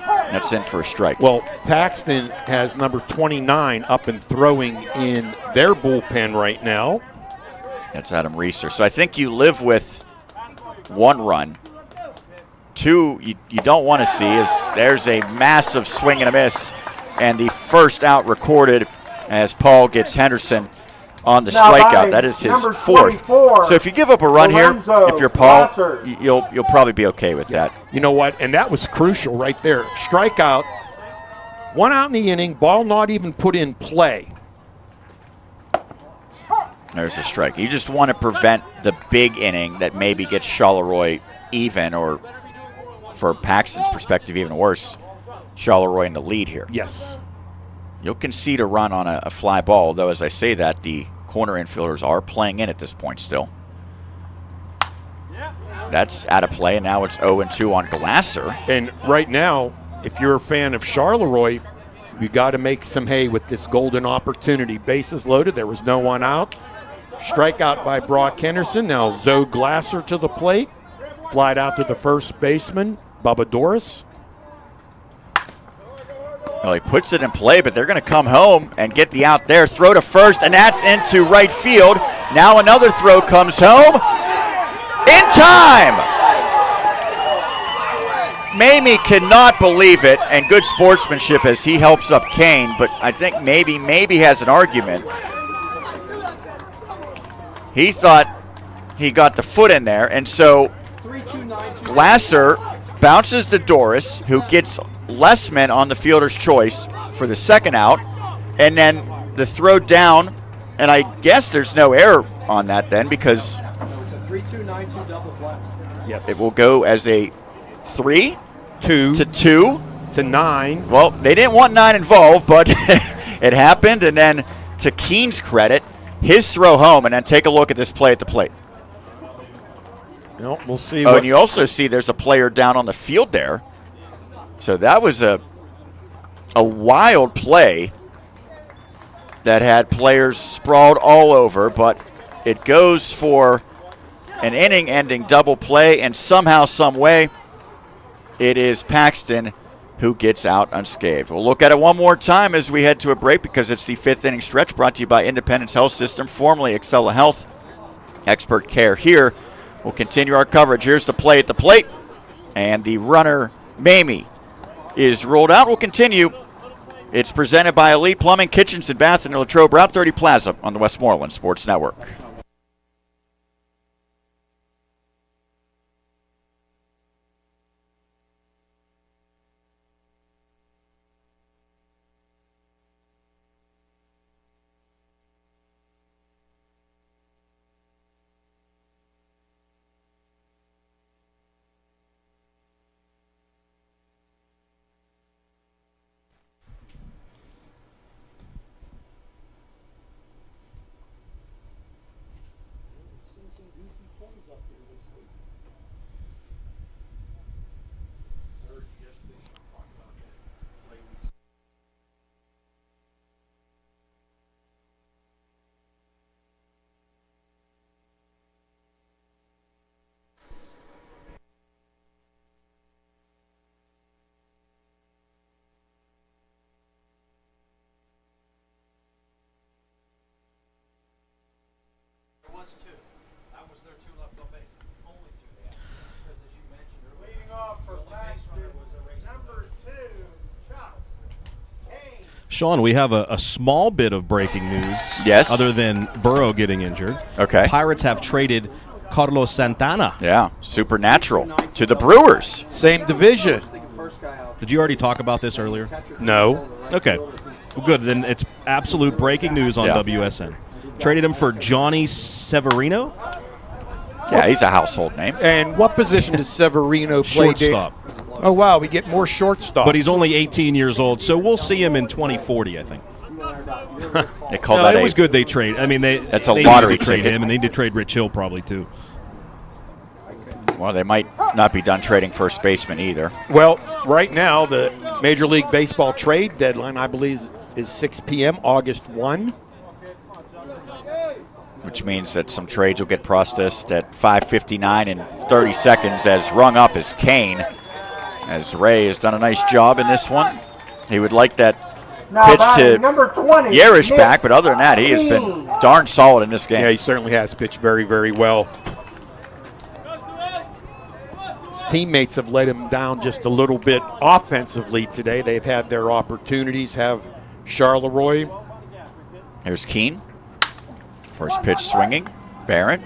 That's in for a strike. Well, Paxton has number 29 up and throwing in their bullpen right now. That's Adam Reeser. So I think you live with 1 run. 2 you don't want to see is there's a massive swing and a miss, and the first out recorded as Paul gets Henderson on the strikeout. That is his 4th. So if you give up a run here, if you're Paul, you'll probably be okay with that. You know what? And that was crucial right there. Strikeout, 1 out in the inning, ball not even put in play. There's a strike. You just want to prevent the big inning that maybe gets Charleroi even, or for Paxton's perspective, even worse, Charleroi in the lead here. Yes. You'll concede a run on a fly ball, though as I say that, the corner infielders are playing in at this point still. That's out of play, and now it's 0-2 on Glasser. And right now, if you're a fan of Charleroi, you got to make some hay with this golden opportunity. Bases loaded. There was no one out. Strikeout by Brock Henderson. Now Zoe Glasser to the plate. Flied out to the first baseman, Bubba Doris. Well, he puts it in play, but they're going to come home and get the out there. Throw to first, and that's into right field. Now another throw comes home. In time! Mamie cannot believe it, and good sportsmanship as he helps up Kane, but I think maybe has an argument. He thought he got the foot in there, and so Glasser bounces to Doris, who gets less men on the fielder's choice for the second out, and then the throw down, and I guess there's no error on that then because it's a 3-2-9-2 double play. Yes. It will go as a 3 2 to 2 to 9. Well, they didn't want 9 involved, but it happened, and then to Keene's credit, his throw home, and then take a look at this play at the plate. Well, we'll see. And you also see there's a player down on the field there. So that was a wild play that had players sprawled all over, but it goes for an inning-ending double play, and somehow, some way, it is Paxton who gets out unscathed. We'll look at it one more time as we head to a break because it's the fifth inning stretch brought to you by Independence Health System, formerly Excella Health. Expert care here. We'll continue our coverage. Here's the play at the plate, and the runner, Mamie, is rolled out. We'll continue. It's presented by Elite Plumbing, Kitchens and Bath in Latrobe, Route 30 Plaza on the Westmoreland Sports Network. Sean, we have a small bit of breaking news. Yes. Other than Burrow getting injured. Okay. Pirates have traded Carlos Santana. Yeah, supernatural to the Brewers. Same division. Did you already talk about this earlier? No. Okay. Well, good. Then it's absolute breaking news on WSN. Traded him for Johnny Severino. Yeah, he's a household name. And what position does Severino play? Shortstop. Oh, wow. We get more shortstops. But he's only 18 years old, so we'll see him in 2040, I think. They call that it was good they trade. I mean, that's a they lottery trade ticket. him, and they did trade Rich Hill probably too. Well, they might not be done trading first baseman either. Well, right now, the Major League Baseball trade deadline, I believe, is 6 p.m., August 1. Which means that some trades will get processed at 5:59 and 30 seconds as rung up is Kane. As Ray has done a nice job in this one. He would like that pitch to number 20, Yerish back, but other than that, he has been darn solid in this game. Yeah, he certainly has pitched very, very well. His teammates have let him down just a little bit offensively today. They've had their opportunities, have Charleroi. Here's Keene. First pitch swinging. Barrett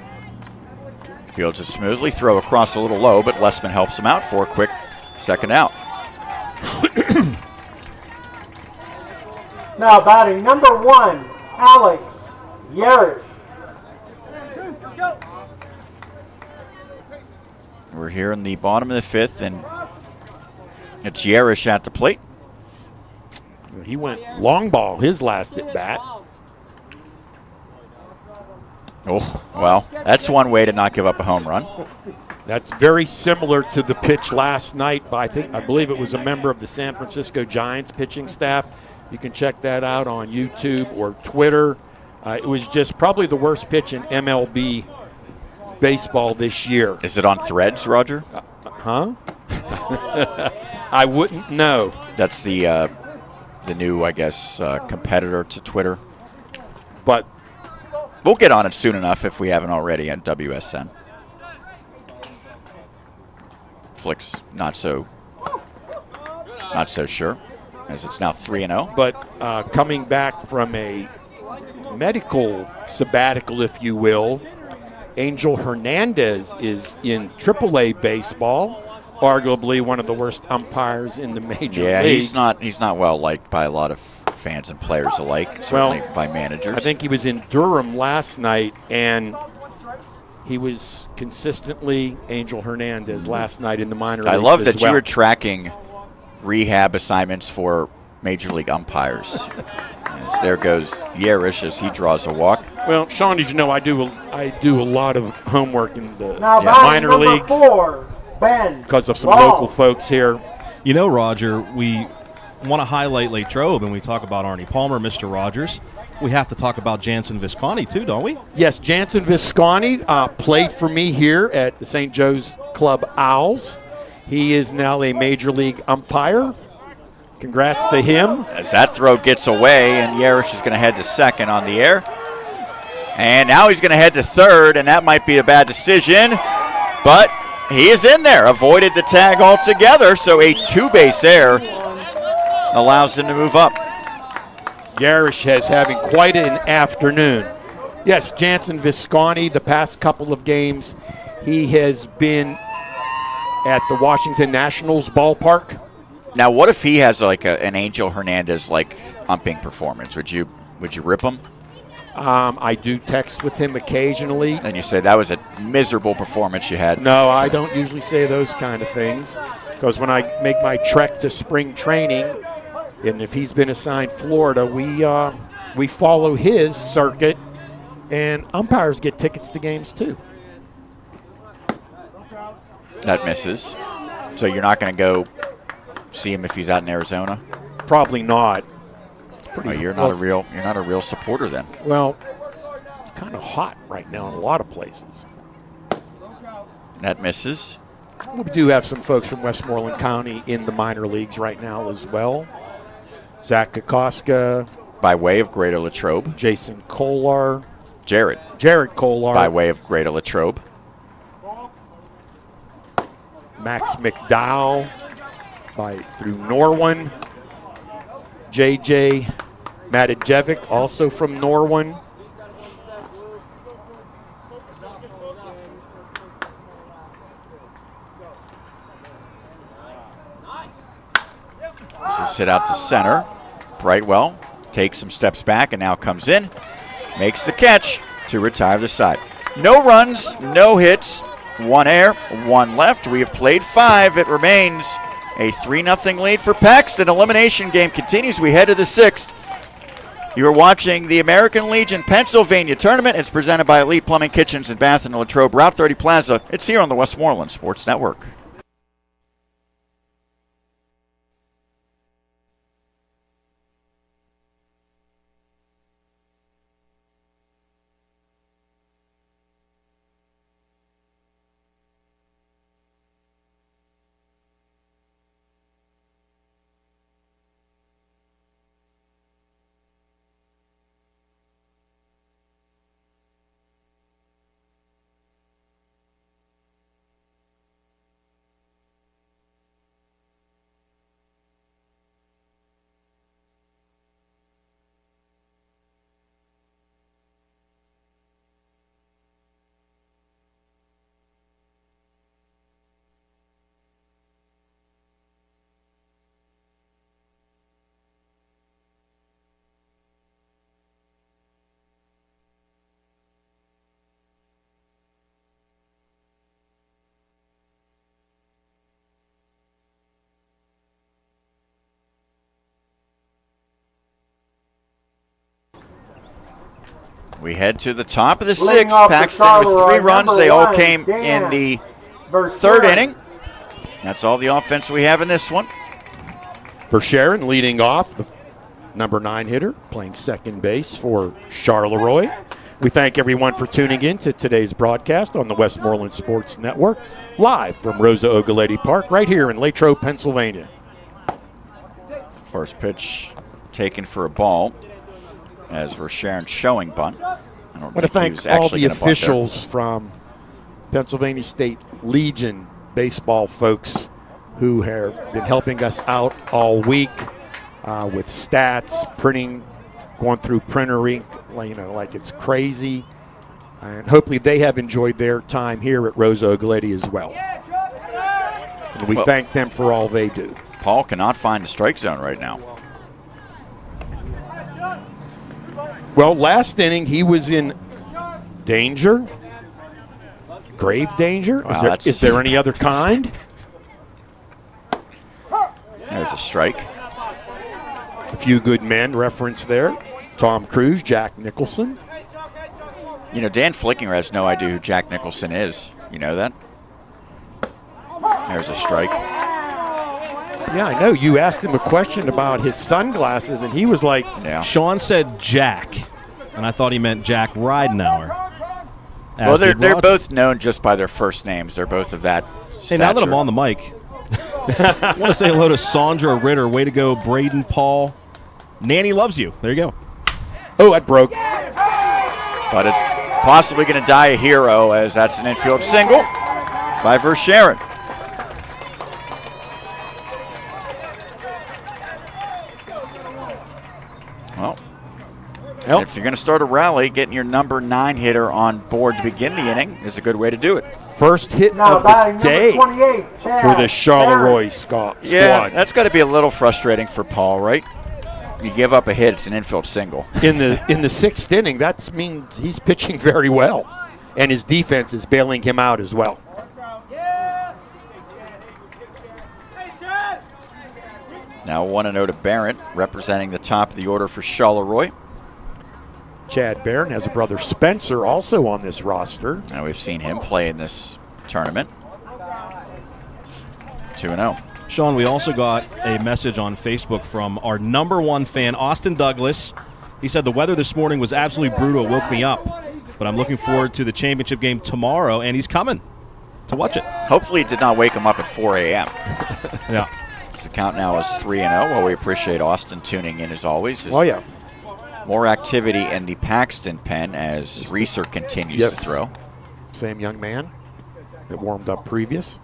fields it smoothly. Throw across a little low, but Lessman helps him out for a quick second out. Now batting number 1, Alex Yerish. We're here in the bottom of the fifth, and it's Yerish at the plate. He went long ball his last at bat. Oh, well, that's one way to not give up a home run. That's very similar to the pitch last night by, I believe it was a member of the San Francisco Giants pitching staff. You can check that out on YouTube or Twitter. It was just probably the worst pitch in MLB baseball this year. Is it on Threads, Roger? Huh? I wouldn't know. That's the new, I guess, competitor to Twitter. But we'll get on it soon enough if we haven't already at WSN. Flick's not so sure, as it's now 3-0. But coming back from a medical sabbatical, if you will, Angel Hernandez is in AAA baseball, arguably one of the worst umpires in the major leagues. Yeah, he's not well liked by a lot of fans and players alike, certainly by managers. I think he was in Durham last night, and he was consistently Angel Hernandez last night in the minor leagues. I love that you were tracking rehab assignments for major league umpires. As there goes Yerish as he draws a walk. Well, Sean, as you know, I do a lot of homework in the Now minor number leagues 4, Ben. because of some Ball. local folks here. You know, Roger, we want to highlight Latrobe, and we talk about Arnie Palmer, Mr. Rogers. We have to talk about Jansen Visconti, too, don't we? Yes, Jansen Visconti played for me here at the St. Joe's Club Owls. He is now a major league umpire. Congrats to him. As that throw gets away, and Yerish is going to head to second on the air. And now he's going to head to third, and that might be a bad decision. But he is in there, avoided the tag altogether, so a two-base error allows him to move up. Yarish is having quite an afternoon. Yes, Jansen Visconti, the past couple of games, he has been at the Washington Nationals ballpark. Now, what if he has like an Angel Hernandez like umping performance? Would you rip him? I do text with him occasionally. And you say that was a miserable performance you had? No, I don't usually say those kind of things because when I make my trek to spring training, and if he's been assigned Florida, we follow his circuit, and umpires get tickets to games too. That misses. So you're not going to go see him if he's out in Arizona? Probably not. It's pretty. Oh, you're not a real supporter then. Well, it's kind of hot right now in a lot of places. That misses. We do have some folks from Westmoreland County in the minor leagues right now as well. Zach Kokoska. By way of Greater Latrobe. Jason Kolar. Jared Kolar. by way of Greater Latrobe. Max McDowell through Norwin. JJ Matijevic, also from Norwin. This is hit out to center. Brightwell takes some steps back and now comes in. Makes the catch to retire the side. No runs, no hits, one error, one left. We have played 5. It remains a 3-0 lead for Paxton. Elimination game continues. We head to the 6th. You are watching the American Legion Pennsylvania tournament. It's presented by Elite Plumbing, Kitchens, and Bath in Latrobe, Route 30 Plaza. It's here on the Westmoreland Sports Network. We head to the top of the 6th. Paxton with 3 runs. They all came in the 3rd inning. That's all the offense we have in this one. For Sharon leading off, the number 9 hitter, playing second base for Charleroi. We thank everyone for tuning in to today's broadcast on the Westmoreland Sports Network, live from Rosa-Oglietti Park, right here in Latrobe, Pennsylvania. First pitch taken for a ball as Sharon showing bunt. I want to thank all the officials from Pennsylvania State Legion baseball folks who have been helping us out all week with stats, printing, going through printer ink, like it's crazy. And hopefully they have enjoyed their time here at Rosa-Oglietti as well. And we thank them for all they do. Paul cannot find the strike zone right now. Well, last inning he was in danger, grave danger. Wow, is there any other kind? There's a strike. A few good men referenced there. Tom Cruise, Jack Nicholson. You know, Dan Flickinger has no idea who Jack Nicholson is. You know that? There's a strike. Yeah, I know. You asked him a question about his sunglasses, and he was like, Yeah. Sean said Jack, and I thought he meant Jack Ridenhour. Well, they're both known just by their first names. They're both of that stature. Hey, now that I'm on the mic, I want to say hello to Sandra Ritter. Way to go, Braden Paul. Nanny loves you. There you go. oh, that broke. But it's possibly going to die a hero, as that's an infield single by Verschaeren. Well, if you're going to start a rally, getting your number 9 hitter on board to begin the inning is a good way to do it. First hit Now of the batting day number 28, Chad for the Charleroi Barron. squad. Yeah, that's got to be a little frustrating for Paul, right? You give up a hit, it's an infield single. In the sixth inning, that means he's pitching very well, and his defense is bailing him out as well. Now 1-0 to Barrett, representing the top of the order for Charleroi. Chad Barron has a brother Spencer also on this roster. Now we've seen him play in this tournament. 2-0. Sean, we also got a message on Facebook from our number 1 fan, Austin Douglas. He said the weather this morning was absolutely brutal. It woke me up. But I'm looking forward to the championship game tomorrow, and he's coming to watch it. Hopefully it did not wake him up at 4 a.m. Yeah. The count now is 3-0. Well, we appreciate Austin tuning in as always. Oh, yeah. More activity in the Paxton pen as Reeser continues to throw. Same young man that warmed up previous.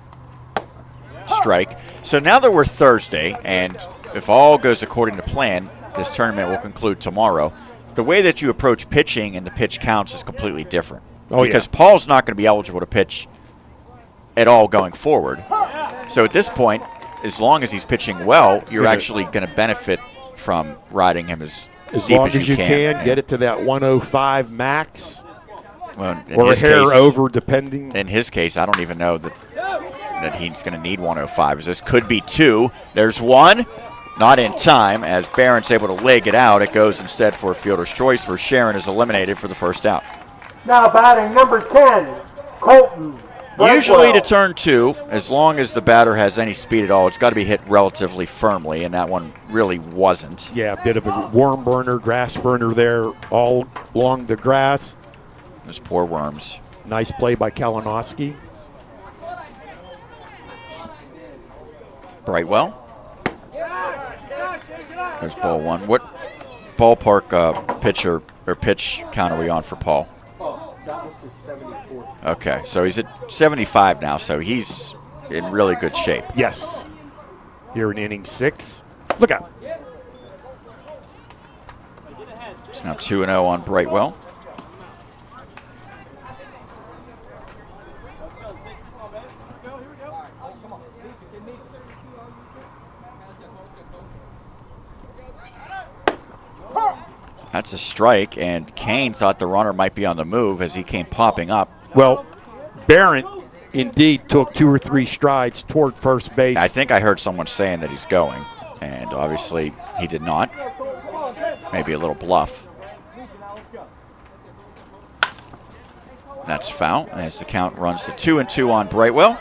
Strike. So now that we're Thursday, and if all goes according to plan, this tournament will conclude tomorrow. The way that you approach pitching and the pitch counts is completely different. Because Paul's not going to be eligible to pitch at all going forward. So at this point, as long as he's pitching well, you're actually going to benefit from riding him as deep long as you can. Get it to that 105 max. Well, or a hair over, depending. In his case, I don't even know that he's going to need 105. This could be 2. There's 1. Not in time. As Barron's able to leg it out, it goes instead for a fielder's choice. Verschaeren is eliminated for the first out. Now batting number 10, Colton. Usually to turn 2, as long as the batter has any speed at all, it's got to be hit relatively firmly, and that one really wasn't. Yeah, a bit of a worm burner, grass burner there all along the grass. Those poor worms. Nice play by Kalinowski. Brightwell. There's ball 1. What ballpark pitch count are we on for Paul? That was his 74th. Okay, so he's at 75 now, so he's in really good shape. Yes. Here in inning 6. Look out. It's now 2-0 on Brightwell. That's a strike, and Kane thought the runner might be on the move as he came popping up. Well, Barron indeed took 2 or 3 strides toward first base. I think I heard someone saying that he's going, and obviously he did not. Maybe a little bluff. That's foul as the count runs to 2-2 on Brightwell.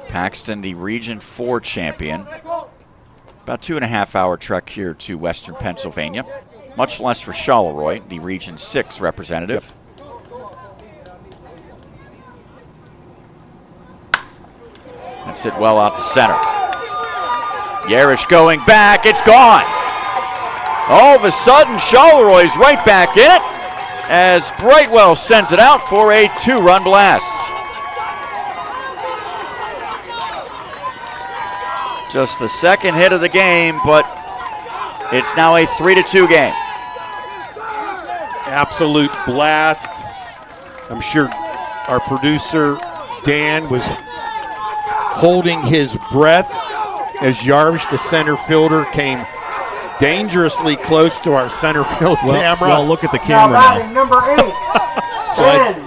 Paxton, the Region 4 champion. About 2.5-hour trek here to Western Pennsylvania. Much less for Charleroi, the Region 6 representative. That's it well out to center. Yarish going back, it's gone. All of a sudden, Charleroi's right back in it as Brightwell sends it out for a 2-run blast. Just the second hit of the game, but it's now a 3-2 game. Absolute blast. I'm sure our producer, Dan, was holding his breath as Jarvis, the center fielder, came dangerously close to our center field camera. Well, look at the camera now. Batting now. number 8, So Ben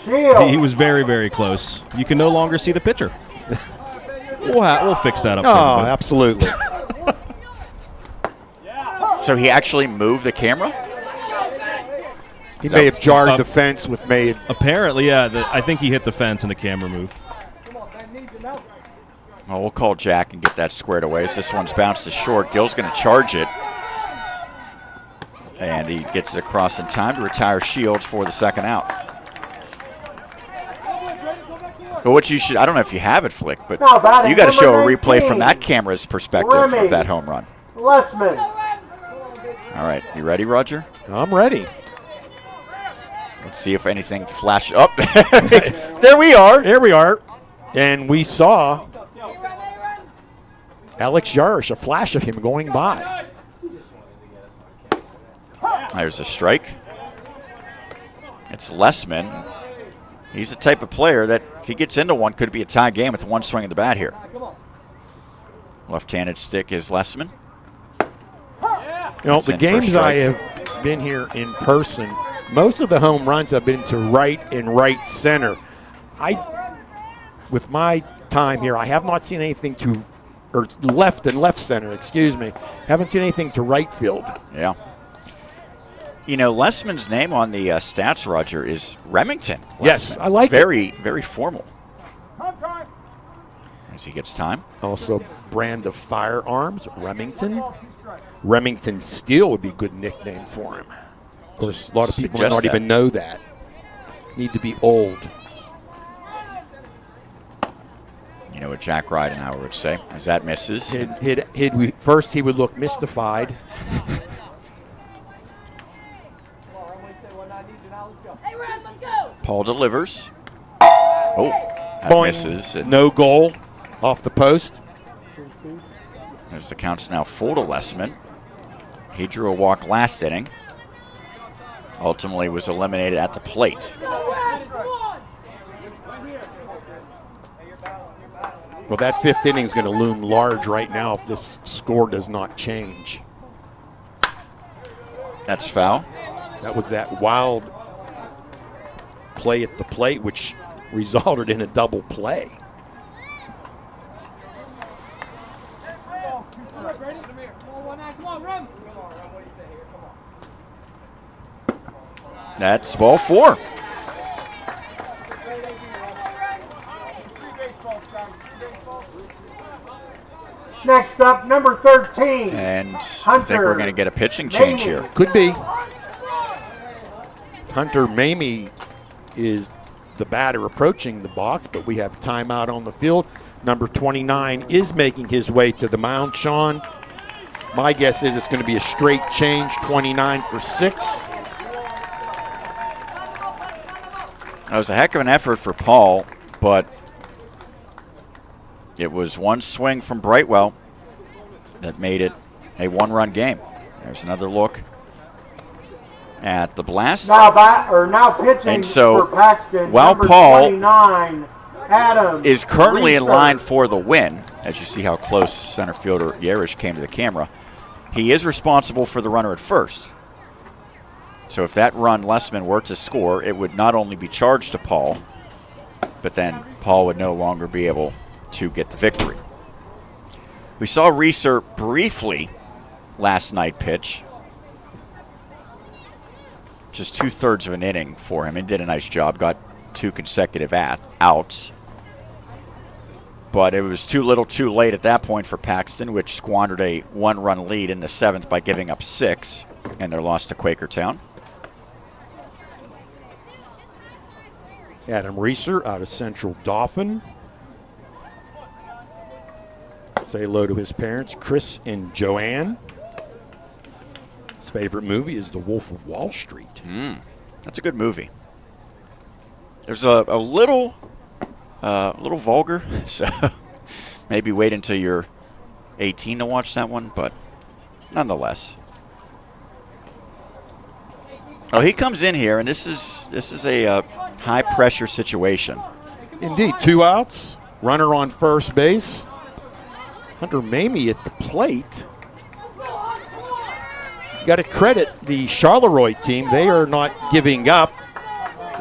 Shield. He was very, very close. You can no longer see the pitcher. We'll fix that up. Oh, for him, but- absolutely. So he actually moved the camera? He may have jarred the fence with made. Apparently, yeah. I think he hit the fence and the camera moved. Well, we'll call Jack and get that squared away as this one's bounced to short. Gill's going to charge it. And he gets it across in time to retire Shields for the second out. But what you should, I don't know if you have it, Flick, but you got to show a replay from that camera's perspective of that home run. Lessman. All right, you ready, Roger? I'm ready. Let's see if anything flashes up. There we are. There we are. And we saw Alex Yarish, a flash of him going by. There's a strike. It's Lessman. He's the type of player that if he gets into one, could be a tie game with one swing of the bat here. Left-handed stick is Lessman. You know, It's the in for a games I strike. have been here in person, most of the home runs have been to right and right center. With my time here, I have not seen anything to, or left and left center, excuse me. Haven't seen anything to right field. Yeah. You know, Lessman's name on the stats, Roger, is Remington. Yes, Lessman. I like it. Very, very formal. As he gets time. Also, brand of firearms, Remington. Remington Steel would be a good nickname for him. Of course, a lot of people might not even know that. Need to be old. You know what Jack Ridenhour would say, as that misses. First, he would look mystified. Paul delivers. Oh, that Boing. misses. And No goal off the post. as the count's now full to Lessman. He drew a walk last inning. Ultimately was eliminated at the plate. Well, that fifth inning is going to loom large right now if this score does not change. That's foul. That was that wild play at the plate, which resulted in a double play. That's ball four. Next up, number 13. And I think we're going to get a pitching change here. Could be. Hunter Mamie is the batter approaching the box, but we have timeout on the field. Number 29 is making his way to the mound. Sean, my guess is it's going to be a straight change, 29 for 6. That was a heck of an effort for Paul, but it was one swing from Brightwell that made it a one-run game. There's another look at the blast. Now pitching And so, for Paxton. while number Paul 29, Adam is currently in Reeser. line for the win, as you see how close center fielder Yarish came to the camera. He is responsible for the runner at first. So if that run Lessman were to score, it would not only be charged to Paul, but then Paul would no longer be able to get the victory. We saw Reeser briefly last night pitch. Just 2/3 of an inning for him. He did a nice job, got 2 consecutive outs. But it was too little too late at that point for Paxton, which squandered a 1-run lead in the 7th by giving up 6 in their loss to Quakertown. Adam Reeser out of Central Dauphin. Say hello to his parents, Chris and Joanne. His favorite movie is The Wolf of Wall Street. That's a good movie. There's a little vulgar, so maybe wait until you're 18 to watch that one, but nonetheless. Oh, he comes in here, and this is a high-pressure situation. Indeed, 2 outs, runner on first base. Hunter Mamie at the plate. Got to credit the Charleroi team. They are not giving up.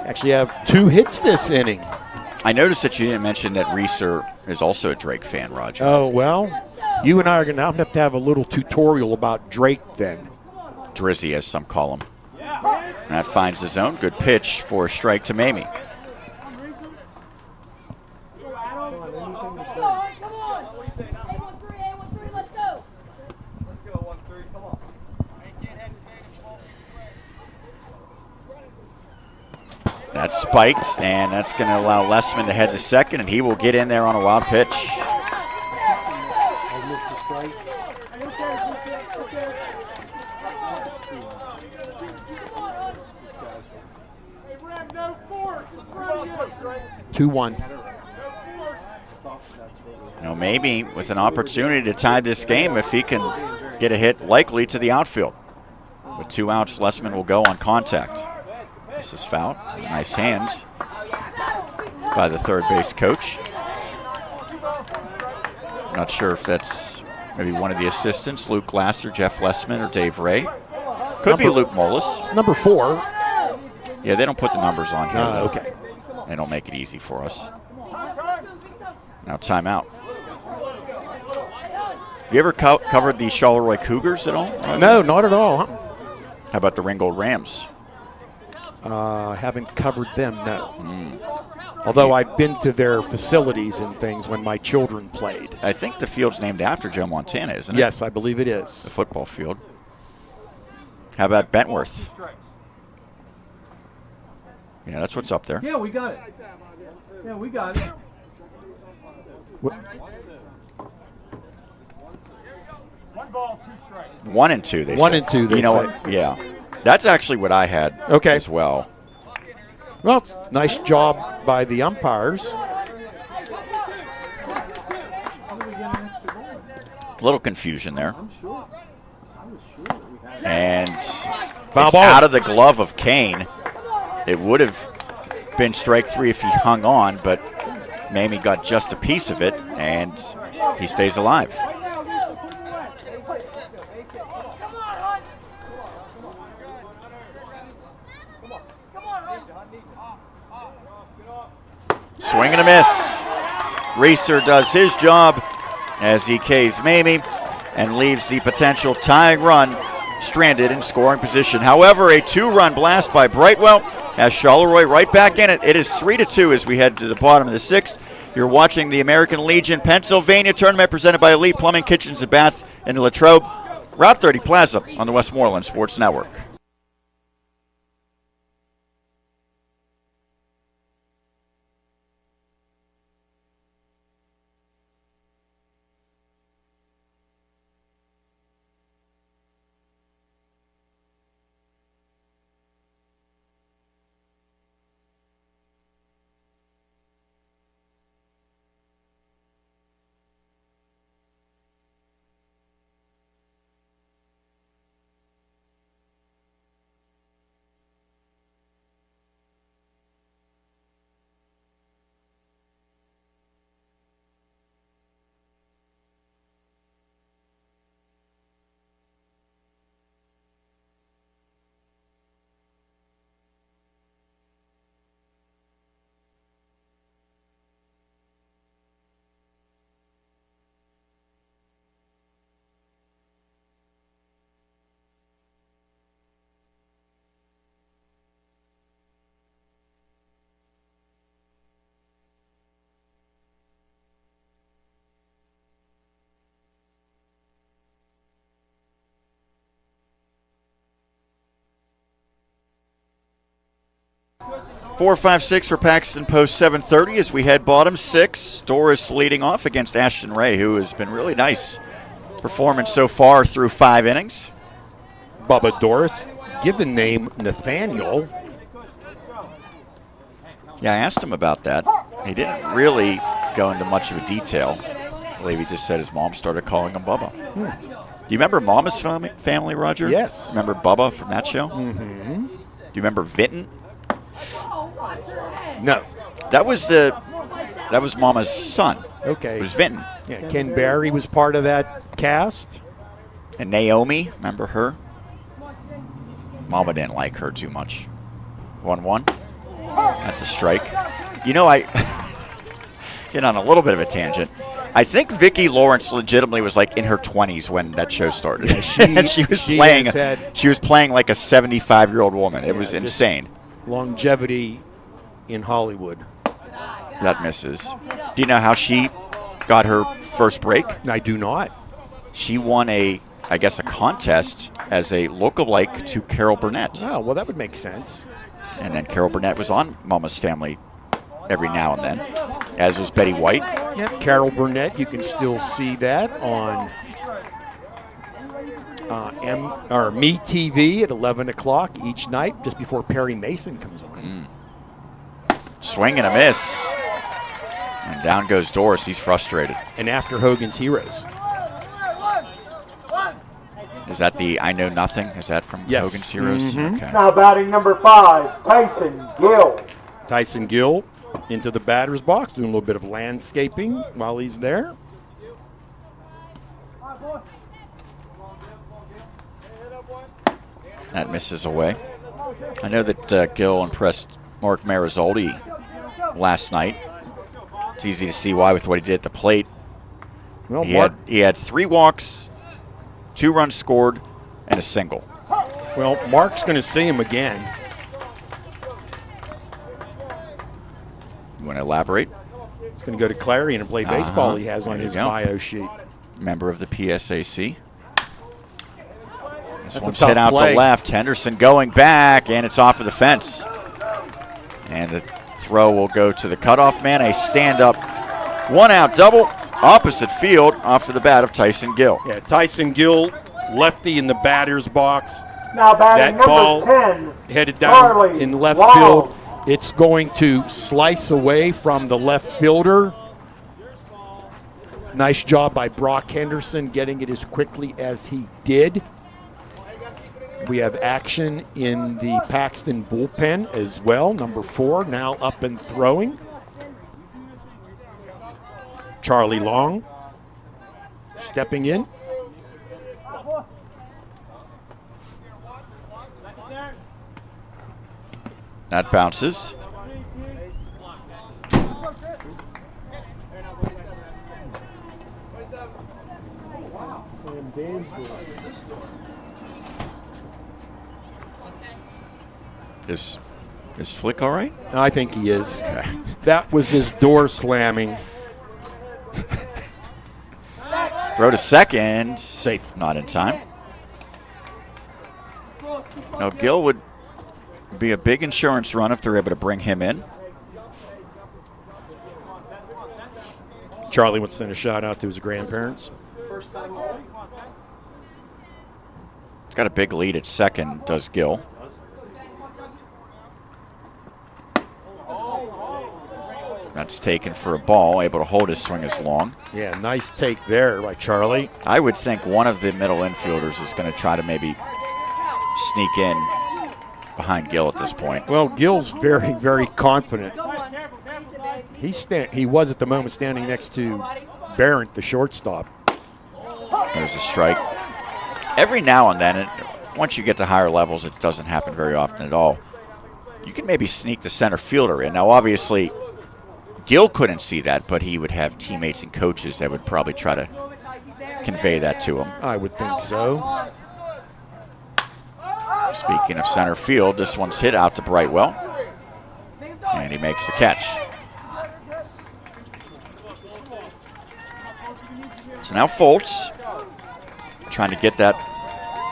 Actually have 2 hits this inning. I noticed that you didn't mention that Reeser is also a Drake fan, Roger. Oh, well, you and I are going to have to have a little tutorial about Drake then. Drizzy, as some call him. And that finds the zone. Good pitch for a strike to Mamie. That's spiked, and that's going to allow Lessman to head to second, and he will get in there on a wild pitch. Two one. Maybe with an opportunity to tie this game if he can get a hit likely to the outfield. With 2 outs, Lessman will go on contact. This is foul. Nice hands by the third base coach. Not sure if that's maybe one of the assistants, Luke Glasser, Jeff Lessman, or Dave Ray. Could be Luke Molis. It's number 4. Yeah, they don't put the numbers on here. Okay. They don't make it easy for us. Now timeout. You ever covered the Charleroi Cougars at all, Roger? No, not at all. How about the Ringgold Rams? Haven't covered them, no. Although I've been to their facilities and things when my children played. I think the field's named after Joe Montana, isn't it? Yes, I believe it is. The football field. How about Bentworth? Yeah, that's what's up there. Yeah, we got it. Yeah, we got it. 1 and 2, they 1 say. and 2, they You know say. what? Yeah. That's actually what I had as well. Well, it's a nice job by the umpires. A little confusion there. And Foul it's ball. out of the glove of Kane. It would have been strike 3 if he hung on, but Mamie got just a piece of it, and he stays alive. Swing and a miss. Reeser does his job as he Ks Mamie and leaves the potential tying run stranded in scoring position. However, a 2-run blast by Brightwell has Charleroi right back in it. It is 3-2 as we head to the bottom of the 6th. You're watching the American Legion Pennsylvania tournament presented by Elite Plumbing, Kitchens, and Bath in Latrobe. Route 30 Plaza on the Westmoreland Sports Network. Four, 5, 6 for Paxton post 7:30 as we head bottom 6. Doris leading off against Ashton Ray, who has been really nice performance so far through 5 innings. Bubba Doris, given name Nathaniel. Yeah, I asked him about that. He didn't really go into much of a detail. I believe he just said his mom started calling him Bubba. Do you remember Mama's Family, Roger? Yes. Remember Bubba from that show? Mm-hmm. Do you remember Vinton? No. That was Mama's son. Okay. It was Vinton. Yeah, Ken Barry was part of that cast. And Naomi, remember her? Mama didn't like her too much. 1-1. That's a strike. You know, I get on a little bit of a tangent. I think Vicki Lawrence legitimately was like in her 20s when that show started. Yeah, and she was playing like a 75-year-old woman. It was insane. Longevity in Hollywood. That misses. Do you know how she got her first break? I do not. She won a contest as a lookalike to Carol Burnett. Oh, well, that would make sense. And then Carol Burnett was on Mama's Family every now and then, as was Betty White. Yep, Carol Burnett, you can still see that on MeTV at 11 o'clock each night, just before Perry Mason comes on. Swing and a miss. And down goes Doris. He's frustrated. And after Hogan's Heroes. Is that the I Know Nothing? Is that from Yes. Hogan's Heroes? Mm-hmm. Okay. Now batting number 5, Tyson Gill. Tyson Gill into the batter's box, doing a little bit of landscaping while he's there. That misses away. I know that Gill impressed Mark Marizoldi last night. It's easy to see why with what he did at the plate. Well, He had 3 walks, 2 runs scored, and a single. Well, Mark's going to see him again. You want to elaborate? He's going to go to Clarion and play baseball. He has on his bio sheet. Member of the PSAC. This That's one's a tough hit out play. to left. Henderson going back, and it's off of the fence. And the throw will go to the cutoff man. A stand-up, 1-out double, opposite field, off of the bat of Tyson Gill. Yeah, Tyson Gill, lefty in the batter's box. Now batting That ball number 10, headed down Charlie in left Long. field. It's going to slice away from the left fielder. Nice job by Brock Henderson getting it as quickly as he did. We have action in the Paxton bullpen as well. Number 4 now up and throwing. Charlie Long stepping in. That bounces. Is Flick all right? I think he is. That was his door slamming. Throw to second. Safe. Not in time. Now Gill would be a big insurance run if they're able to bring him in. Charlie wants to send a shout out to his grandparents. He's got a big lead at second, does Gill. That's taken for a ball, able to hold his swing as long. Yeah, nice take there by Charlie. I would think one of the middle infielders is going to try to maybe sneak in behind Gill at this point. Well, Gill's very, very confident. He was at the moment standing next to Barrett, the shortstop. There's a strike. Every now and then, once you get to higher levels, it doesn't happen very often at all. You can maybe sneak the center fielder in. Now, obviously, Gill couldn't see that, but he would have teammates and coaches that would probably try to convey that to him. I would think so. Speaking of center field, this one's hit out to Brightwell, and he makes the catch. So now Foltz trying to get that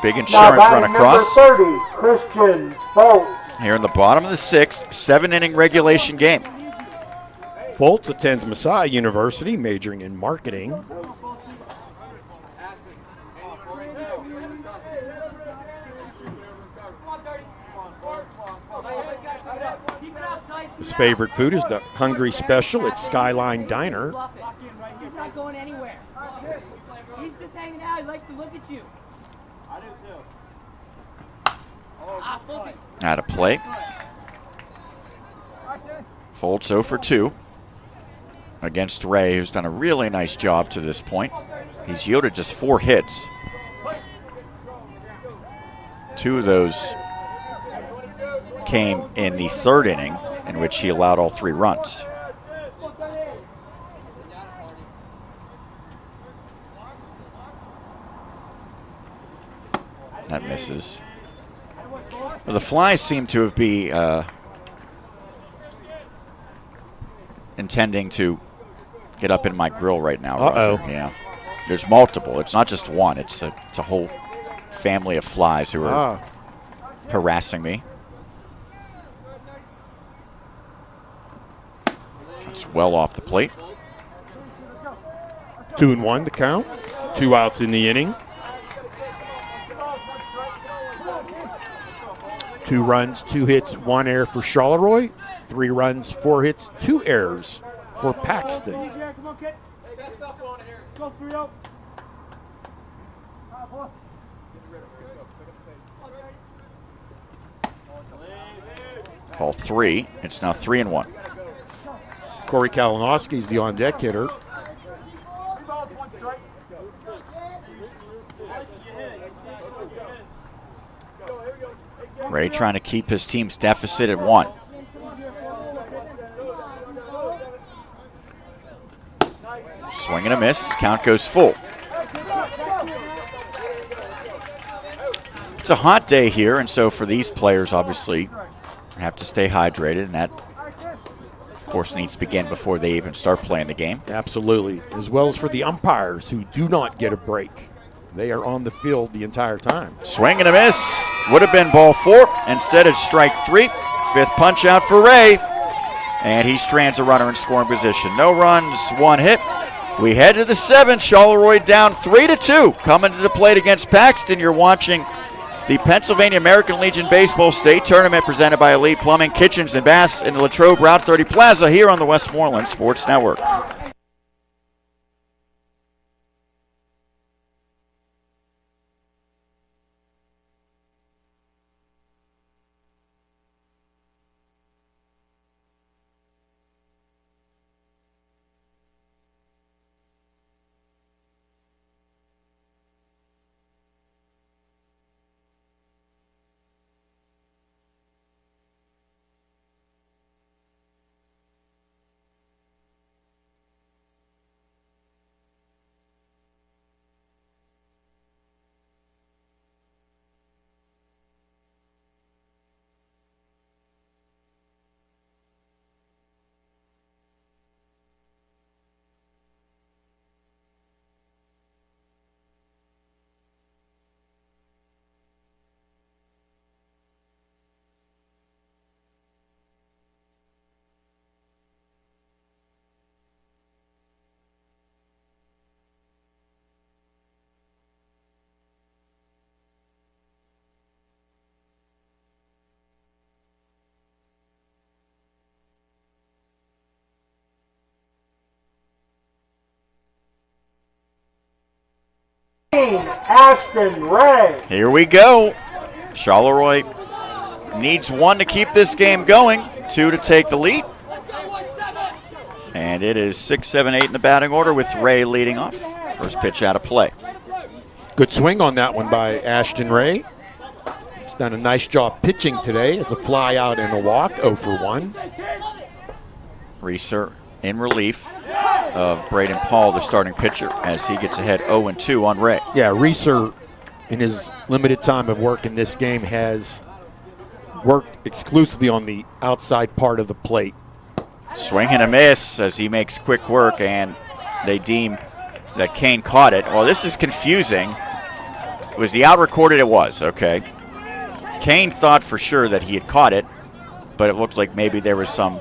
big insurance run across. Number 30, Christian Foltz. Here in the bottom of the 6th, 7-inning regulation game. Foltz attends Messiah University, majoring in marketing. His favorite food is the Hungry Special at Skyline Diner. He's not going anywhere. He's just hanging out. He likes to look at you. I do too. Out of play. Foltz 0 for 2 against Ray, who's done a really nice job to this point. He's yielded just 4 hits. 2 of those came in the 3rd inning. in which he allowed all 3 runs. That misses. Well, the flies seem to have be intending to get up in my grill right now. Uh-oh. Roger. Yeah. There's multiple. It's not just one. It's a whole family of flies who are harassing me. It's well off the plate. 2-1 the count. 2 outs in the inning. 2 runs, 2 hits, 1 error for Charleroi. 3 runs, 4 hits, 2 errors for Paxton. Come on, kid. Let's go 3-0. Ball 3. It's now 3-1. Corey Kalinowski is the on-deck hitter. Ray trying to keep his team's deficit at 1. Swing and a miss. Count goes full. It's a hot day here, and so for these players, obviously, have to stay hydrated, and that, of course, needs to begin before they even start playing the game. Absolutely. As well as for the umpires who do not get a break. They are on the field the entire time. Swing and a miss. Would have been ball 4. Instead, it's strike 3. 5th punch out for Ray. And he strands a runner in scoring position. No runs, 1 hit. We head to the 7th. Charleroi down 3-2. Coming to the plate against Paxton. You're watching the Pennsylvania American Legion Baseball State Tournament presented by Elite Plumbing, Kitchens, and Baths in the Latrobe Route 30 Plaza here on the Westmoreland Sports Network. Ashton Ray. Here we go. Charleroi needs 1 to keep this game going, 2 to take the lead. And it is 6, 7, 8 in the batting order with Ray leading off. First pitch out of play. Good swing on that one by Ashton Ray. He's done a nice job pitching today. It's a fly out and a walk, 0 for 1. Reeser in relief of Braden Paul, the starting pitcher, as he gets ahead 0-2 on Ray. Yeah, Reeser, in his limited time of work in this game, has worked exclusively on the outside part of the plate. Swing and a miss as he makes quick work, and they deem that Kane caught it. Well, this is confusing. Was the out recorded? It was, okay. Kane thought for sure that he had caught it, but it looked like maybe there was some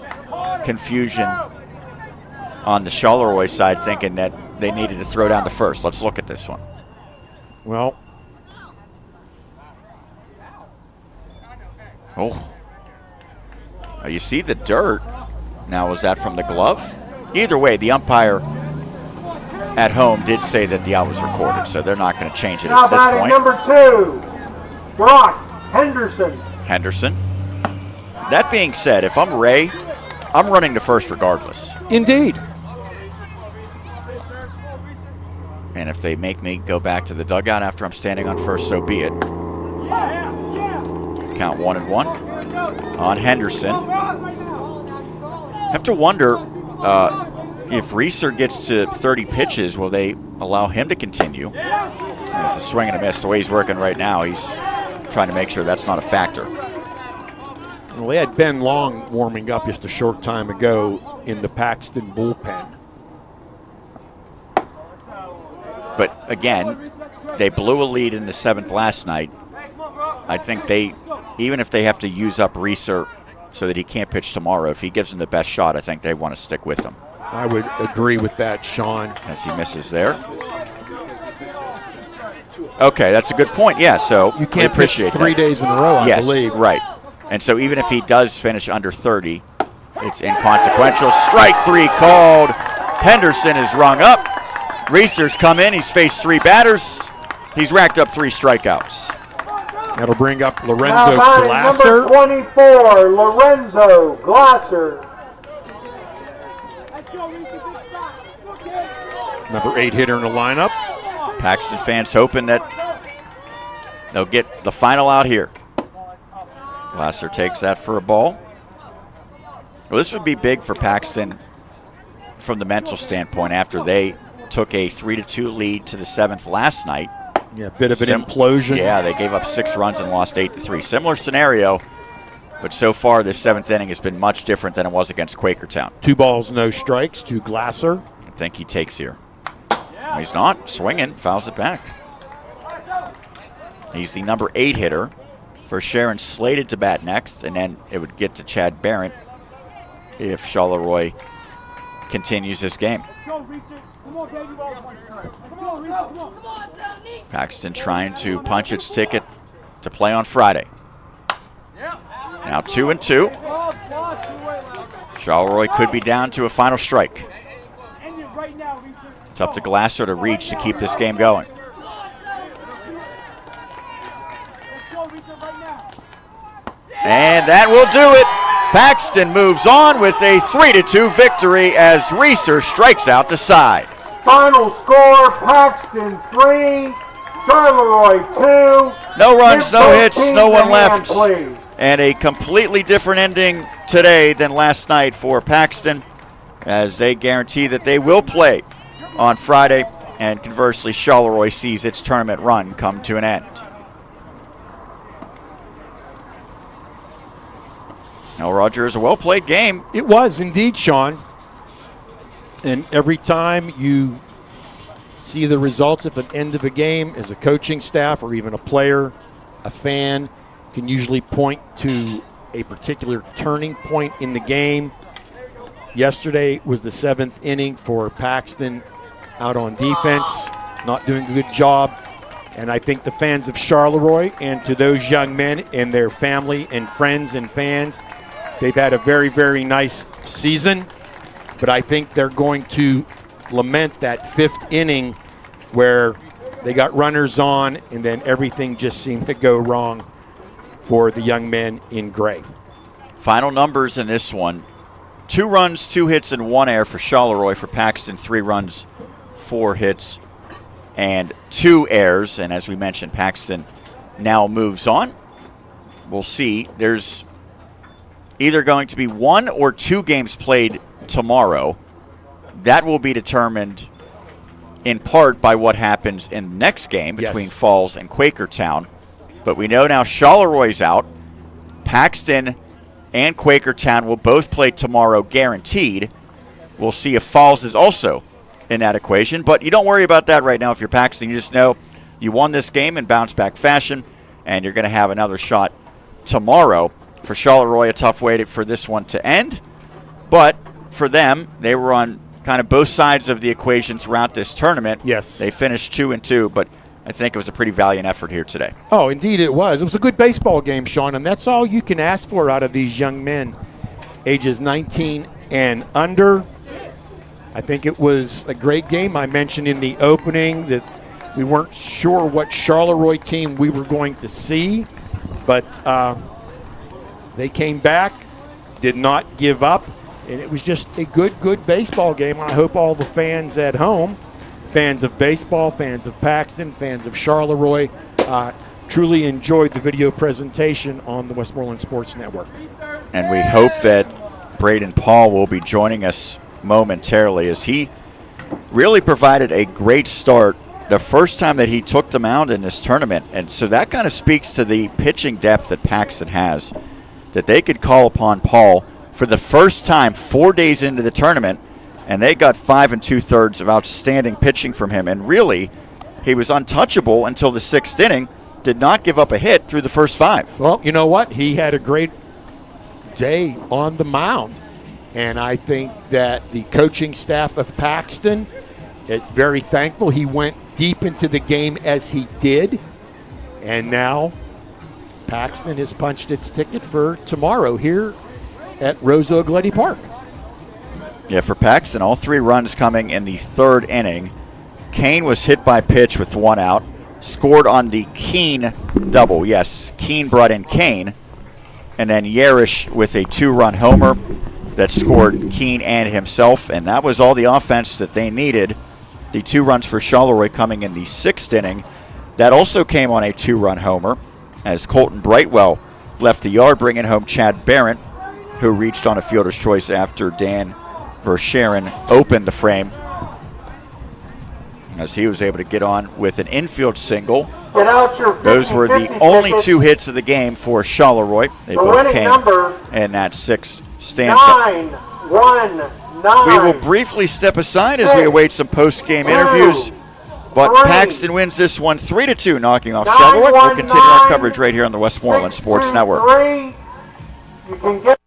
confusion on the Charleroi side, thinking that they needed to throw down to first. Let's look at this one. Well, oh, you see the dirt. Now, was that from the glove? Either way, the umpire at home did say that the out was recorded, so they're not going to change it Now at this batting point. number 2, Brock Henderson. Henderson. That being said, if I'm Ray, I'm running to first regardless. indeed. And if they make me go back to the dugout after I'm standing on first, so be it. Count 1-1 on Henderson. have to wonder if Reeser gets to 30 pitches, will they allow him to continue? It's a swing and a miss. The way he's working right now, he's trying to make sure that's not a factor. Well, they had Ben Long warming up just a short time ago in the Paxton bullpen. But again, they blew a lead in the 7th last night. I think even if they have to use up Reeser so that he can't pitch tomorrow, if he gives them the best shot, I think they want to stick with him. I would agree with that, Sean. As he misses there. Okay, that's a good point. Yeah, so you can't appreciate pitch 3 days in a row, I believe. Right. And so even if he does finish under 30, it's inconsequential. Strike 3 called. Henderson is rung up. Reeser's come in. He's faced 3 batters. He's racked up 3 strikeouts. That'll bring up Lorenzo now Glasser. Number 24, Lorenzo Glasser. Number 8 hitter in the lineup. Paxton fans hoping that they'll get the final out here. Glasser takes that for a ball. Well, this would be big for Paxton from the mental standpoint after they took a 3-2 lead to the 7th last night. Yeah, a bit of an implosion. Yeah, they gave up 6 runs and lost 8-3. Similar scenario, but so far this 7th inning has been much different than it was against Quakertown. 2 balls, no strikes to Glasser. I think he takes here. No, he's not. Swinging, fouls it back. He's the number 8 hitter for Sharon, slated to bat next, and then it would get to Chad Barrett if Charleroi continues this game. Paxton trying to punch its ticket to play on Friday. Now 2-2. Charleroi could be down to a final strike. It's up to Glasser to reach to keep this game going. And that will do it. Paxton moves on with a 3-2 victory as Reeser strikes out the side. Final score, Paxton 3, Charleroi 2. No runs, no hits, no one left. Please. And a completely different ending today than last night for Paxton, as they guarantee that they will play on Friday, and conversely, Charleroi sees its tournament run come to an end. Now, Roger, is a well-played game. It was indeed, Sean. And every time you see the results of an end of a game as a coaching staff or even a player, a fan can usually point to a particular turning point in the game. Yesterday was the 7th inning for Paxton out on defense, not doing a good job. And I think the fans of Charleroi, and to those young men and their family and friends and fans, they've had a very, very nice season. But I think they're going to lament that 5th inning where they got runners on and then everything just seemed to go wrong for the young men in gray. Final numbers in this one: 2 runs, 2 hits, and 1 error for Charleroi. For Paxton, 3 runs, 4 hits, and 2 errors. And as we mentioned, Paxton now moves on. We'll see. There's either going to be 1 or 2 games played tomorrow. That will be determined in part by what happens in the next game between Falls and Quakertown. But we know now Charleroi's out. Paxton and Quakertown will both play tomorrow, guaranteed. We'll see if Falls is also in that equation. But you don't worry about that right now if you're Paxton. You just know you won this game in bounce-back fashion, and you're going to have another shot tomorrow. For Charleroi, a tough way for this one to end. But for them, they were on kind of both sides of the equation throughout this tournament. Yes. They finished 2-2, but I think it was a pretty valiant effort here today. Oh, indeed it was. It was a good baseball game, Sean, and that's all you can ask for out of these young men, ages 19 and under. I think it was a great game. I mentioned in the opening that we weren't sure what Charleroi team we were going to see, but they came back, did not give up, and it was just a good baseball game. I hope all the fans at home, fans of baseball, fans of Paxton, fans of Charleroi, truly enjoyed the video presentation on the Westmoreland Sports Network. And we hope that Braden Paul will be joining us momentarily, as he really provided a great start the first time that he took the mound in this tournament. And so that kind of speaks to the pitching depth that Paxton has, that they could call upon Paul for the first time 4 days into the tournament, and they got 5 2/3 of outstanding pitching from him. And really, he was untouchable until the 6th inning, did not give up a hit through the first 5. Well, you know what? He had a great day on the mound. And I think that the coaching staff of Paxton is very thankful he went deep into the game as he did. And now Paxton has punched its ticket for tomorrow here at Rosa-Oglietti Park. Yeah, for Paxton, all 3 runs coming in the 3rd inning. Kane was hit by pitch with 1 out, scored on the Keene double. Yes, Keene brought in Kane. And then Yarish with a 2-run homer that scored Keene and himself, and that was all the offense that they needed. The 2 runs for Charleroi coming in the 6th inning. That also came on a 2-run homer as Colton Brightwell left the yard, bringing home Chad Barrett, who reached on a fielder's choice after Dan Verscharen opened the frame, as he was able to get on with an infield single. Get out your 50, Those were the 50 only tickets. 2 hits of the game for Charleroi. They The both winning came number, in that 6th stanza. 919. We will briefly step aside as we await some post-game interviews. But Three. Paxton wins this one 3-2, knocking off Charleroi. We'll continue our coverage right here on the Westmoreland Sports Network. 623. You can get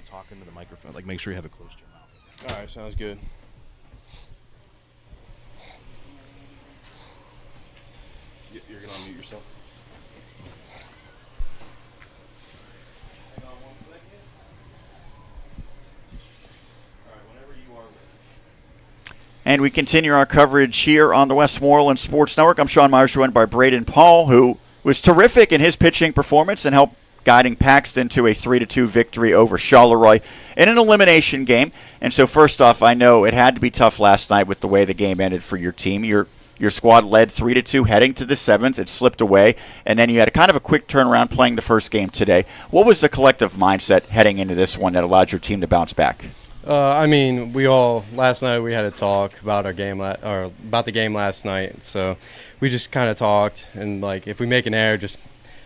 Talk into the microphone. Like, make sure you have it close to your mouth. All right, sounds good. You're going to unmute yourself? Hang on 1 second. All right, whenever you are ready. And we continue our coverage here on the Westmoreland Sports Network. I'm Sean Myers, joined by Braden Paul, who was terrific in his pitching performance and helped guiding Paxton to a 3-2 victory over Charleroi in an elimination game. And so first off, I know it had to be tough last night with the way the game ended for your team. Your squad led 3-2 heading to the 7th. It slipped away, and then you had a kind of a quick turnaround playing the first game today. What was the collective mindset heading into this one that allowed your team to bounce back? I mean, last night we had a talk about our game, about the game last night. So we just kind of talked, and like, if we make an error, just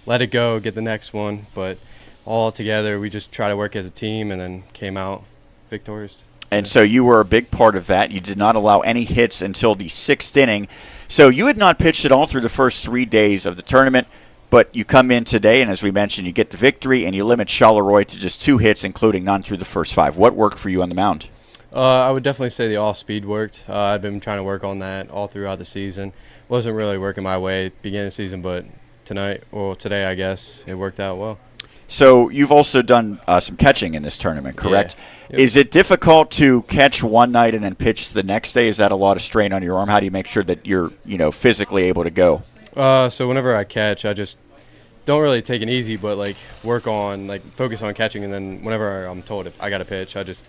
let it go, get the next one. But all together, we just try to work as a team and then came out victorious. And so you were a big part of that. You did not allow any hits until the 6th inning. So you had not pitched at all through the first 3 days of the tournament, but you come in today, and as we mentioned, you get the victory, and you limit Charleroi to just 2 hits, including none through the first 5. What worked for you on the mound? I would definitely say the off-speed worked. I've been trying to work on that all throughout the season. Wasn't really working my way beginning of the season, but today, I guess, it worked out well. So you've also done some catching in this tournament, correct? Yeah. Yep. Is it difficult to catch one night and then pitch the next day? Is that a lot of strain on your arm? How do you make sure that you're, physically able to go? So whenever I catch, I just don't really take it easy, but like work on focus on catching, and then whenever I'm told if I got a pitch, I just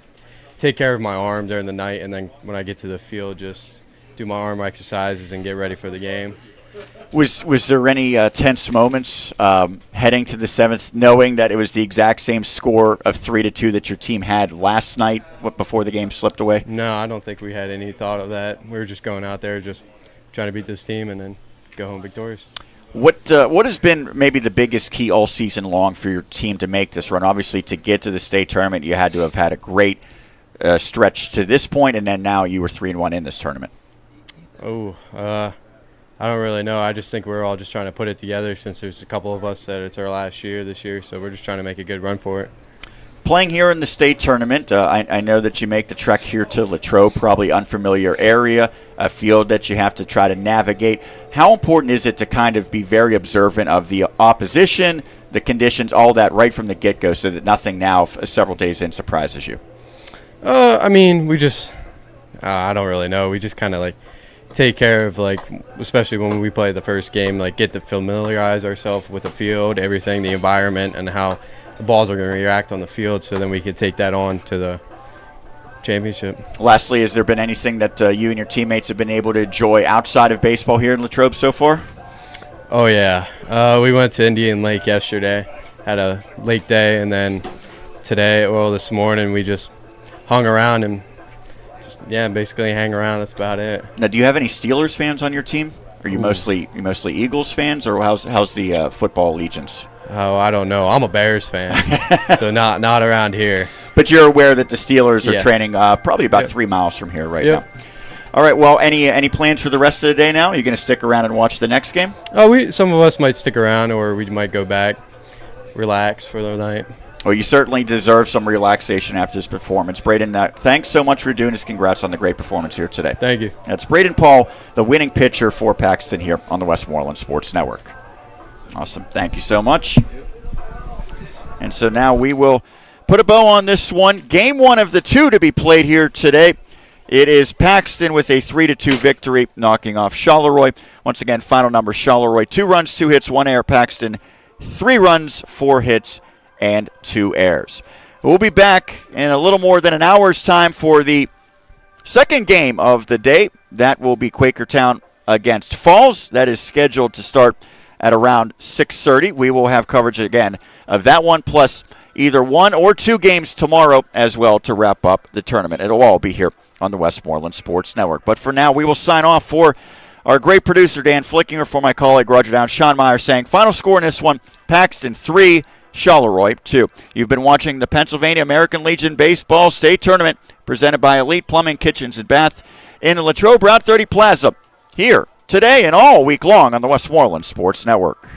take care of my arm during the night, and then when I get to the field, just do my arm exercises and get ready for the game. Was there any tense moments heading to the 7th, knowing that it was the exact same score of 3-2 that your team had last night before the game slipped away? No, I don't think we had any thought of that. We were just going out there, just trying to beat this team, and then go home victorious. What has been maybe the biggest key all season long for your team to make this run? Obviously, to get to the state tournament, you had to have had a great stretch to this point, and then now you were 3-1 in this tournament. I don't really know. I just think we're all just trying to put it together since there's a couple of us that it's our last year this year, so we're just trying to make a good run for it. Playing here in the state tournament, I know that you make the trek here to Latrobe, probably unfamiliar area, a field that you have to try to navigate. How important is it to kind of be very observant of the opposition, the conditions, all that right from the get-go, so that nothing now several days in surprises you? I mean, we just I don't really know. We just kind of take care of, especially when we play the first game, get to familiarize ourselves with the field, everything, the environment, and how the balls are going to react on the field, so then we could take that on to the championship. Lastly, has there been anything that you and your teammates have been able to enjoy outside of baseball here in Latrobe so far? Oh, yeah. We went to Indian Lake yesterday, had a lake day, and then this morning we just hung around and basically hang around. That's about it. Now, do you have any Steelers fans on your team? Are you mostly Eagles fans, or how's the football allegiance? Oh, I don't know. I'm a Bears fan, so not around here. But you're aware that the Steelers are training probably about 3 miles from here right now. All right. Well, any plans for the rest of the day now? Are you going to stick around and watch the next game? Oh, some of us might stick around, or we might go back, relax for the night. Well, you certainly deserve some relaxation after this performance. Braden, thanks so much for doing this. Congrats on the great performance here today. Thank you. That's Braden Paul, the winning pitcher for Paxton here on the Westmoreland Sports Network. Awesome. Thank you so much. And so now we will put a bow on this one. Game 1 of the 2 to be played here today. It is Paxton with a 3-2 victory, knocking off Charleroi. Once again, final number, Charleroi, 2 runs, 2 hits, 1 error. Paxton, 3 runs, 4 hits, and 2 errors. We'll be back in a little more than an hour's time for the second game of the day. That will be Quakertown against Falls. That is scheduled to start at around 6:30. We will have coverage again of that one, plus either 1 or 2 games tomorrow as well to wrap up the tournament. It'll all be here on the Westmoreland Sports Network. But for now, we will sign off for our great producer, Dan Flickinger, for my colleague, Roger Down, Sean Meyer, saying final score in this one, Paxton 3, Charleroi 2. You've been watching the Pennsylvania American Legion Baseball State Tournament presented by Elite Plumbing, Kitchens, and Bath in the Latrobe Route 30 Plaza here today and all week long on the Westmoreland Sports Network.